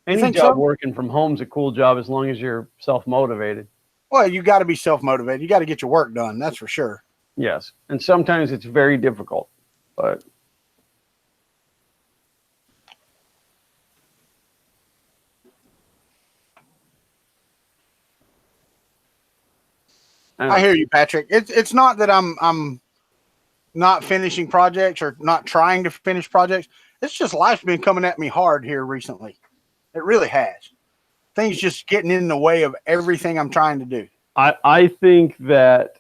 Any job working from home is a cool job as long as you're self-motivated. Well, you got to be self-motivated. You got to get your work done. That's for sure. Yes, and sometimes it's very difficult, but. I hear you, Patrick. It's not that I'm not finishing projects or not trying to finish projects. It's just life's been coming at me hard here recently. It really has. Things just getting in the way of everything I'm trying to do. I think that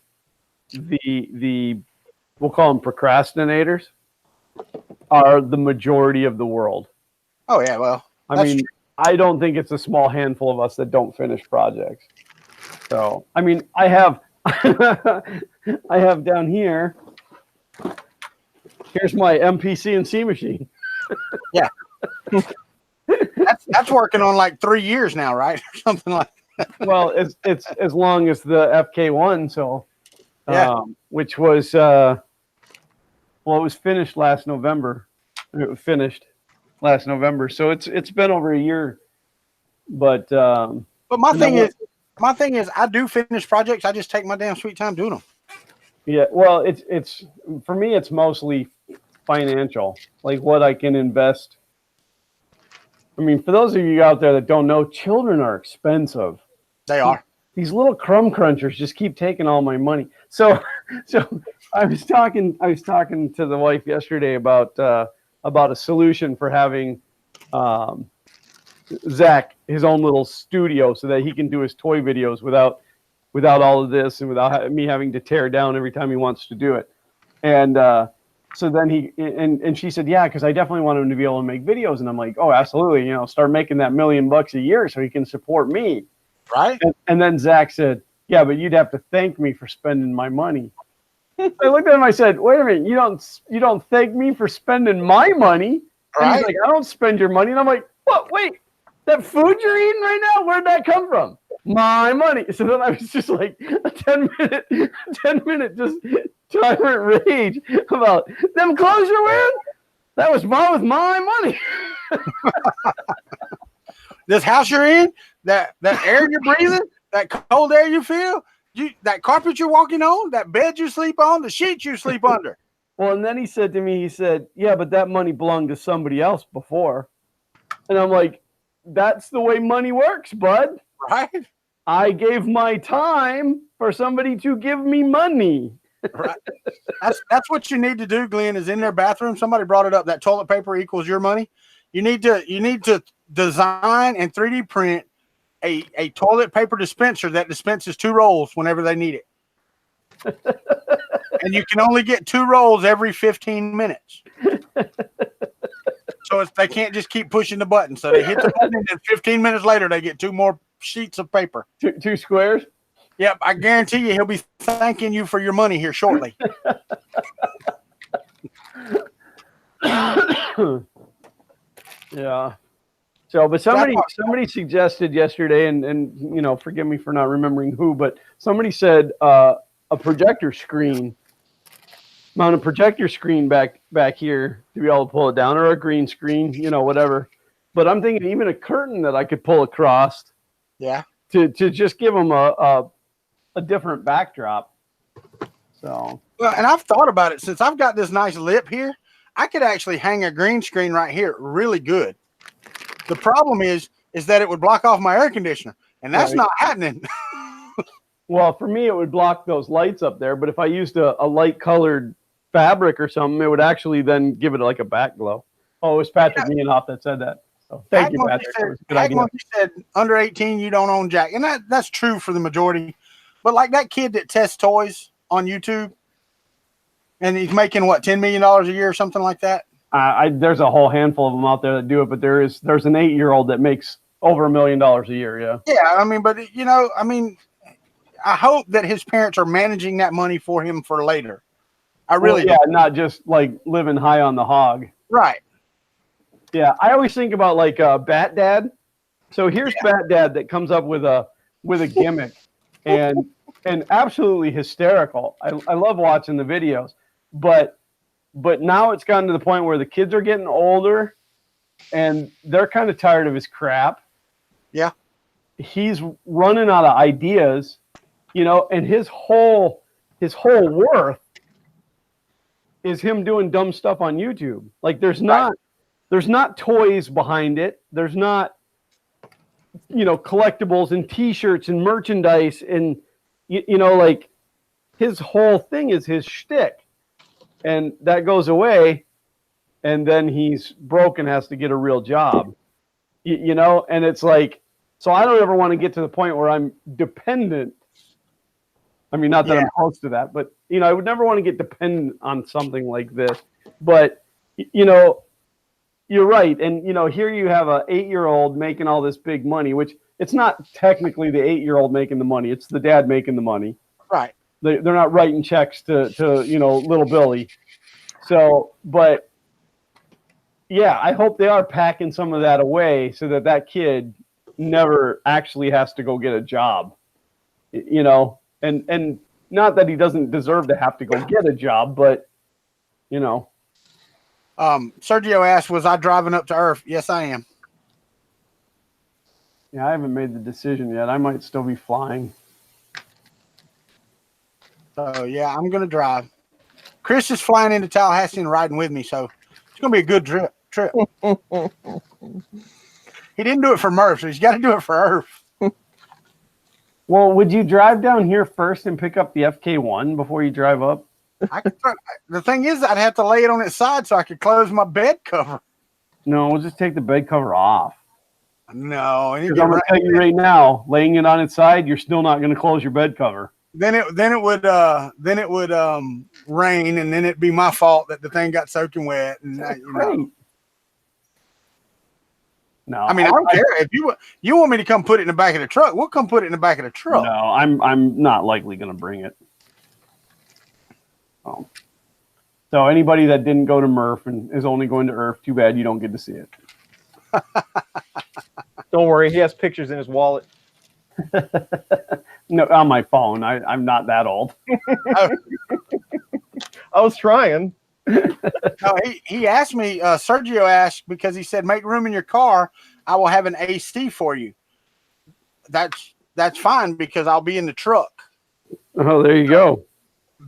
the we'll call them procrastinators are the majority of the world. Oh yeah, well, I mean, true. I don't think it's a small handful of us that don't finish projects. So, I mean, I have I have down here. Here's my MPCNC machine. Yeah. That's working on like 3 years now, right? Or something like that. Well, it's as long as the FK1, so yeah. Which was it was finished last November. It was finished last November, so it's been over a year. But my thing is I do finish projects. I just take my damn sweet time doing them. Yeah, well, it's for me, it's mostly financial, like what I can invest. I mean, for those of you out there that don't know, children are expensive. They are. These little crumb crunchers just keep taking all my money. So I was talking to the wife yesterday about a solution for having Zach his own little studio so that he can do his toy videos without all of this and without me having to tear down every time he wants to do it. And so then and she said, yeah, because I definitely want him to be able to make videos. And I'm like, oh, absolutely. You know, start making that $1 million a year so he can support me. Right. And then Zach said, yeah, but you'd have to thank me for spending my money. I looked at him, I said, wait a minute, you don't thank me for spending my money. And Right. he's like, I don't spend your money. And I'm like, what? Wait, that food you're eating right now, where'd that come from? My money. So then I was just like a 10 minute just tyrant rage about them clothes you're wearing. That was bought with my money. This house you're in, that air you're breathing, that cold air you feel, that carpet you're walking on, that bed you sleep on, the sheets you sleep under. Well, and then he said to me, he said, yeah, but that money belonged to somebody else before. And I'm like, that's the way money works, bud. Right. I gave my time for somebody to give me money. Right. That's what you need to do, Glenn, is in their bathroom. Somebody brought it up, that toilet paper equals your money. You need to design and 3D print a toilet paper dispenser that dispenses 2 rolls whenever they need it. And you can only get 2 rolls every 15 minutes. So they can't just keep pushing the button. So they hit the button and then 15 minutes later they get 2 more sheets of paper. 2 squares? Yep, I guarantee you he'll be thanking you for your money here shortly. Yeah. So, but somebody suggested yesterday, and you know, forgive me for not remembering who, but somebody said a projector screen, mount a projector screen back here to be able to pull it down, or a green screen, you know, whatever. But I'm thinking even a curtain that I could pull across. Yeah. To just give them a different backdrop. So. Well, and I've thought about it since I've got this nice lip here. I could actually hang a green screen right here really good. The problem is that it would block off my air conditioner, and that's not happening. Well, for me, it would block those lights up there. But if I used a light colored fabric or something, it would actually then give it like a back glow. Oh, it was Patrick Meanoff that said that. So thank you, Patrick. You said under 18, you don't own jack. And that's true for the majority. But like that kid that tests toys on YouTube, and he's making what, $10 million a year or something like that. There's a whole handful of them out there that do it, but there's an 8-year-old that makes over $1 million a year. Yeah. Yeah. I mean, but you know, I hope that his parents are managing that money for him for later. I really do. Not just like living high on the hog. Right. Yeah. I always think about like Bat Dad. So here's Bat Dad that comes up with a gimmick and absolutely hysterical. I love watching the videos, but now it's gotten to the point where the kids are getting older and they're kind of tired of his crap. Yeah. He's running out of ideas, you know, and his whole worth is him doing dumb stuff on YouTube. Like there's not toys behind it. There's not, you know, collectibles and t-shirts and merchandise and, you know, like his whole thing is his shtick. And that goes away, and then he's broke and has to get a real job, you know? And it's like, so I don't ever want to get to the point where I'm dependent. I mean, not that I'm close to that, but, you know, I would never want to get dependent on something like this. But, you know, you're right. And, you know, here you have a 8-year-old making all this big money, which it's not technically the 8-year-old making the money. It's the dad making the money. Right. They're not writing checks to you know, little Billy. So, but yeah, I hope they are packing some of that away so that kid never actually has to go get a job, you know, and not that he doesn't deserve to have to go get a job, but you know. Sergio asked, was I driving up to Earth? Yes, I am. Yeah, I haven't made the decision yet. I might still be flying. So yeah, I'm gonna drive. Chris is flying into Tallahassee and riding with me, so it's gonna be a good trip. He didn't do it for Murph, so he's got to do it for Earth. Well, would you drive down here first and pick up the FK1 before you drive up? The thing is, I'd have to lay it on its side so I could close my bed cover. No, we'll just take the bed cover off. No, I'm going to tell you right now, laying it on its side, you're still not going to close your bed cover. Then it would rain, and then it'd be my fault that the thing got soaking wet. And No, I mean, I don't care if you want me to come put it in the back of the truck. We'll come put it in the back of the truck. No, I'm not likely going to bring it. So anybody that didn't go to Murph and is only going to Earth, too bad you don't get to see it. Don't worry, he has pictures in his wallet. No, on my phone. I'm not that old. I was trying. No, he asked me, Sergio asked, because he said, make room in your car. I will have an AC for you. That's fine because I'll be in the truck. Oh, there you go.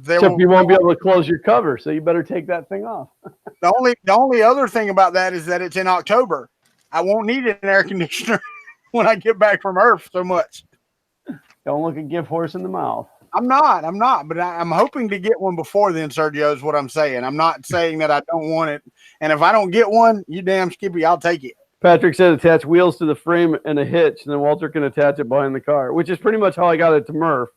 Except you won't be able to close your cover, so you better take that thing off. The only other thing about that is that it's in October. I won't need an air conditioner when I get back from Earth so much. Don't look a gift horse in the mouth. I'm not, but I'm hoping to get one before then, Sergio, is what I'm saying. I'm not saying that I don't want it. And if I don't get one, you damn Skippy, I'll take it. Patrick said attach wheels to the frame and a hitch, and then Walter can attach it behind the car, which is pretty much how I got it to Murph.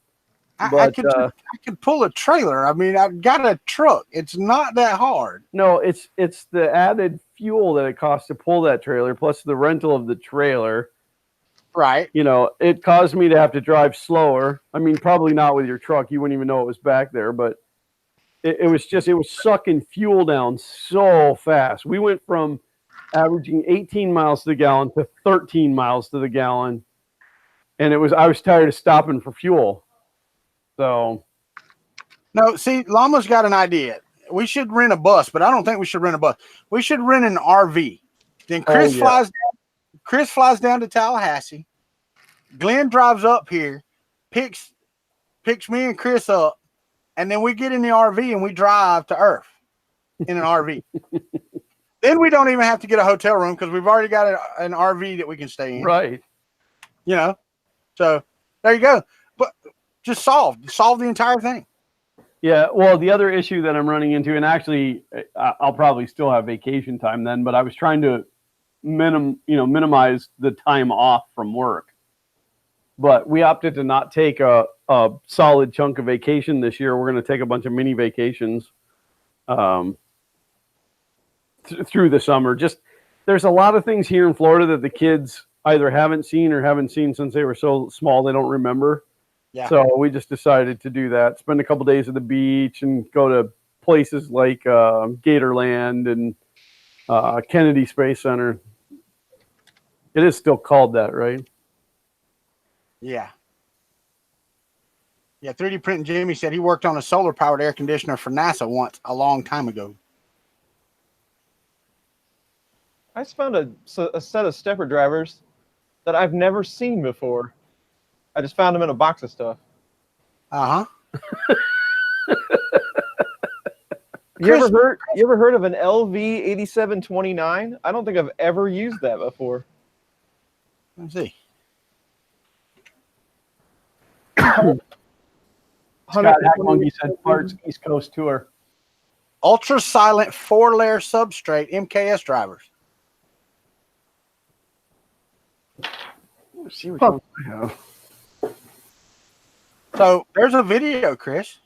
I could pull a trailer. I mean, I've got a truck. It's not that hard. No, it's the added fuel that it costs to pull that trailer, plus the rental of the trailer. Right. You know, it caused me to have to drive slower. I mean, probably not with your truck. You wouldn't even know it was back there, but it was sucking fuel down so fast. We went from averaging 18 miles to the gallon to 13 miles to the gallon. And I was tired of stopping for fuel. So. No, see, Llama's got an idea. We should rent a bus, but I don't think we should rent a bus. We should rent an RV. Then Chris flies down to Tallahassee. Glenn drives up here, picks me and Chris up, and then we get in the RV and we drive to Earth in an RV. Then we don't even have to get a hotel room because we've already got an RV that we can stay in. Right. You know, so there you go. But just solve the entire thing. Yeah, well, the other issue that I'm running into, and actually I'll probably still have vacation time then, but I was trying to minimize the time off from work. But we opted to not take a solid chunk of vacation this year. We're going to take a bunch of mini vacations through the summer. Just there's a lot of things here in Florida that the kids either haven't seen since they were so small they don't remember. Yeah. So we just decided to do that. Spend a couple days at the beach and go to places like Gatorland and Kennedy Space Center. It is still called that, right? Yeah. Yeah, 3D Print and Jimmy said he worked on a solar-powered air conditioner for NASA once, a long time ago. I just found a set of stepper drivers that I've never seen before. I just found them in a box of stuff. Uh-huh. You ever heard of an LV8729? I don't think I've ever used that before. Let's see. Scott Hackmonkey said parts East Coast tour. Ultra silent 4-layer substrate MKS drivers. Let's see what I have. So there's a video, Chris.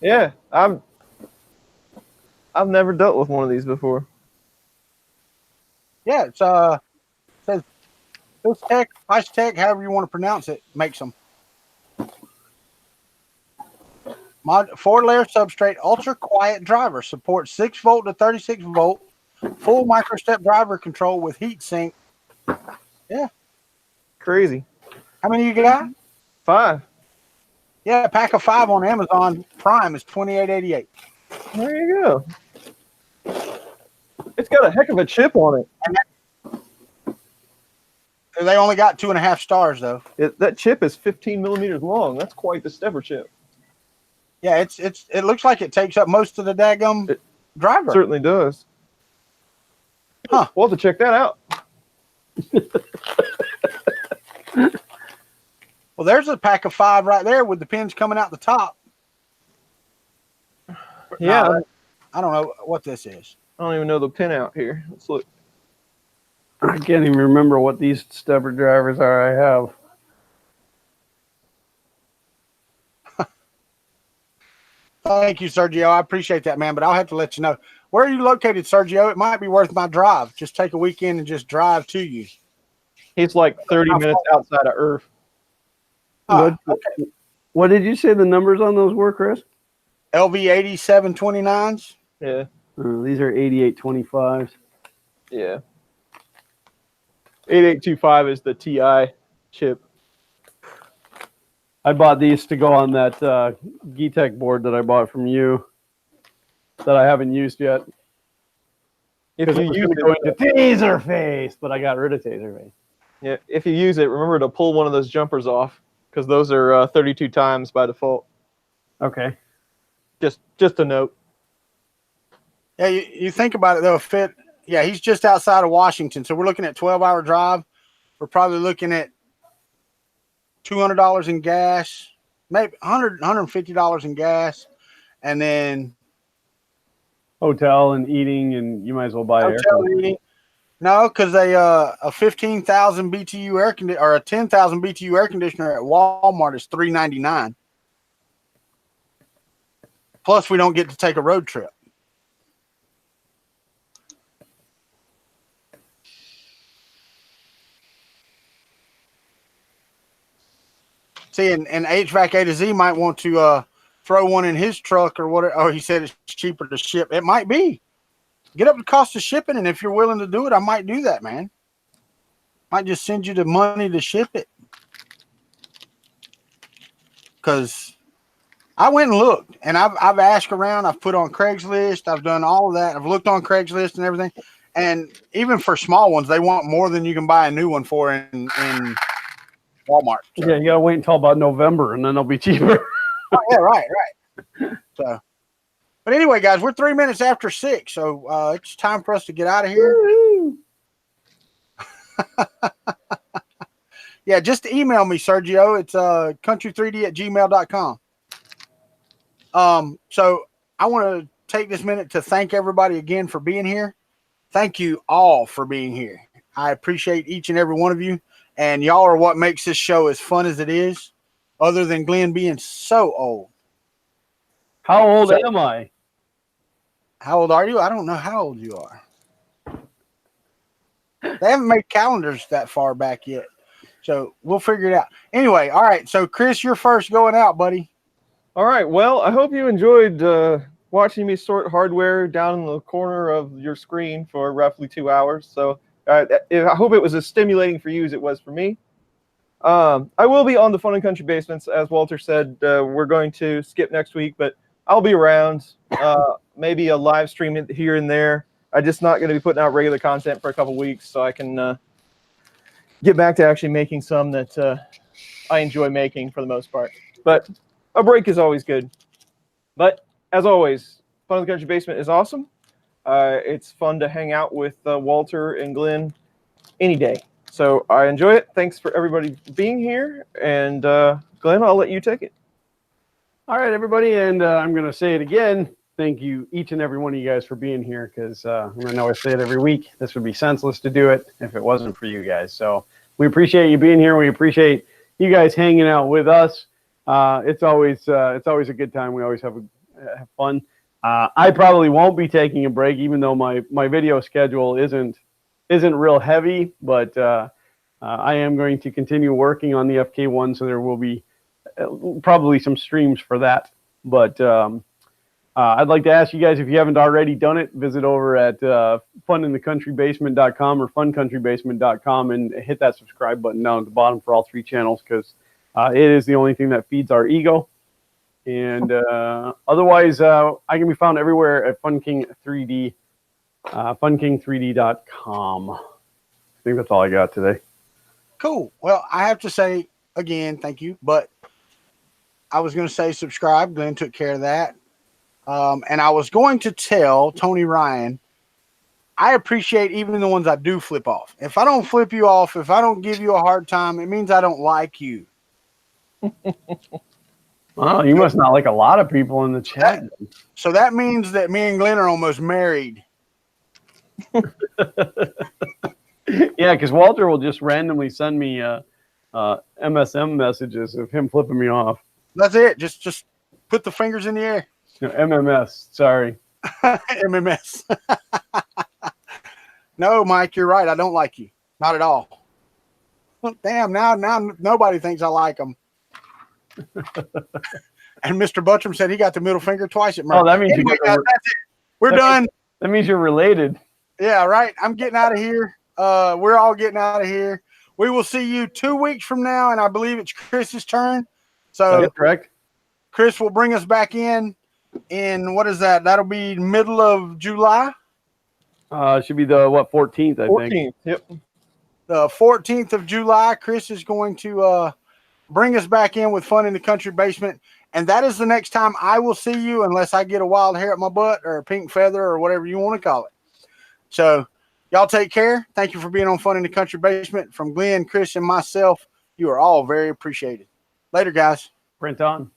Yeah, I've never dealt with one of these before. Yeah, it's says this tech, Ice Tech, however you want to pronounce it, makes them. 4-layer substrate, ultra quiet driver, supports 6 volt to 36 volt, full microstep driver control with heat sink. Yeah. Crazy. How many you got? 5. Yeah, a pack of 5 on Amazon Prime is $28.88. There you go. It's got a heck of a chip on it. They only got 2.5 stars though. That chip is 15 millimeters long. That's quite the stepper chip. Yeah, it looks like it takes up most of the daggum driver. Certainly does. Huh. We'll have to check that out. Well, there's a pack of 5 right there with the pins coming out the top. Yeah. No, I don't know what this is. I don't even know the pin out here. Let's look. I can't even remember what these stubber drivers are I have. Thank you, Sergio. I appreciate that, man, but I'll have to let you know. Where are you located, Sergio? It might be worth my drive. Just take a weekend and just drive to you. He's like 30 minutes outside of Earth. Okay. What did you say the numbers on those were, Chris? LV 8729s. Yeah. These are 8825s. Yeah. 8825 is the TI chip. I bought these to go on that Geetech board that I bought from you that I haven't used yet. If you use going to Taserface, but I got rid of Taserface. Yeah, if you use it, remember to pull one of those jumpers off because those are 32 times by default. Okay. Just a note. Yeah, you think about it, though. He's just outside of Washington, so we're looking at 12-hour drive. We're probably looking at $200 in gas, maybe $150 in gas, and then hotel and eating, and you might as well buy hotel eating. No, because a 15,000 BTU air conditioner or a 10,000 BTU air conditioner at Walmart is $399. Plus, we don't get to take a road trip. See, and HVAC A to Z might want to throw one in his truck or whatever. Oh, he said it's cheaper to ship. It might be. Get up the cost of shipping, and if you're willing to do it, I might do that, man. Might just send you the money to ship it. Because I went and looked, and I've asked around. I've put on Craigslist. I've done all of that. I've looked on Craigslist and everything. And even for small ones, they want more than you can buy a new one for in Walmart. So. Yeah, you gotta wait until about November, and then they'll be cheaper. Oh, yeah, right. So, but anyway, guys, we're 3 minutes after 6, so it's time for us to get out of here. Yeah, just email me, Sergio. It's country3d@gmail.com. So I want to take this minute to thank everybody again for being here. Thank you all for being here. I appreciate each and every one of you, and y'all are what makes this show as fun as it is, other than Glenn being so old. How old am I? How old are you? I don't know how old you are. They haven't made calendars that far back yet, so we'll figure it out. Anyway, all right. So, Chris, you're first going out, buddy. All right. Well, I hope you enjoyed watching me sort hardware down in the corner of your screen for roughly 2 hours. So I hope it was as stimulating for you as it was for me. I will be on the Fun and Country Basements, as Walter said. We're going to skip next week, but I'll be around. Maybe a live stream here and there. I'm just not going to be putting out regular content for a couple weeks, so I can get back to actually making some that I enjoy making for the most part. But a break is always good. But as always, Fun in the Country Basement is awesome. It's fun to hang out with Walter and Glenn any day. So I enjoy it. Thanks for everybody being here. And Glenn, I'll let you take it. All right, everybody. And I'm going to say it again. Thank you, each and every one of you guys, for being here, because I know I say it every week. This would be senseless to do it if it wasn't for you guys. So we appreciate you being here. We appreciate you guys hanging out with us. It's always a good time. We always have fun. I probably won't be taking a break, even though my video schedule isn't real heavy. But I am going to continue working on the FK1, so there will be probably some streams for that. But I'd like to ask you guys, if you haven't already done it, visit over at funinthecountrybasement.com or funcountrybasement.com and hit that subscribe button down at the bottom for all 3 channels, because it is the only thing that feeds our ego. And otherwise, I can be found everywhere at FunKing3D, funking3d.com. I think that's all I got today. Cool. Well, I have to say again, thank you, but I was going to say subscribe. Glenn took care of that. And I was going to tell Tony Ryan, I appreciate even the ones I do flip off. If I don't flip you off, if I don't give you a hard time, it means I don't like you. Wow, you must not like a lot of people in the chat. So that means that me and Glenn are almost married. Yeah, because Walter will just randomly send me MSM messages of him flipping me off. That's it. Just put the fingers in the air. No, MMS, sorry. MMS. No, Mike, you're right. I don't like you. Not at all. Damn, now nobody thinks I like them. And Mr. Buttram said he got the middle finger twice at Murphy. Oh, that means anyway, you guys, that's it. We're done. That means you're related. Yeah, right. I'm getting out of here. We're all getting out of here. We will see you 2 weeks from now, and I believe it's Chris's turn. So That's correct. Chris will bring us back in what is that? That'll be middle of July. It should be the 14th, I 14th. think. Yep. The 14th of July. Chris is going to bring us back in with Fun in the Country Basement. And that is the next time I will see you, unless I get a wild hair at my butt or a pink feather or whatever you want to call it. So y'all take care. Thank you for being on Fun in the Country Basement. From Glenn, Chris, and myself, you are all very appreciated. Later, guys. Print on.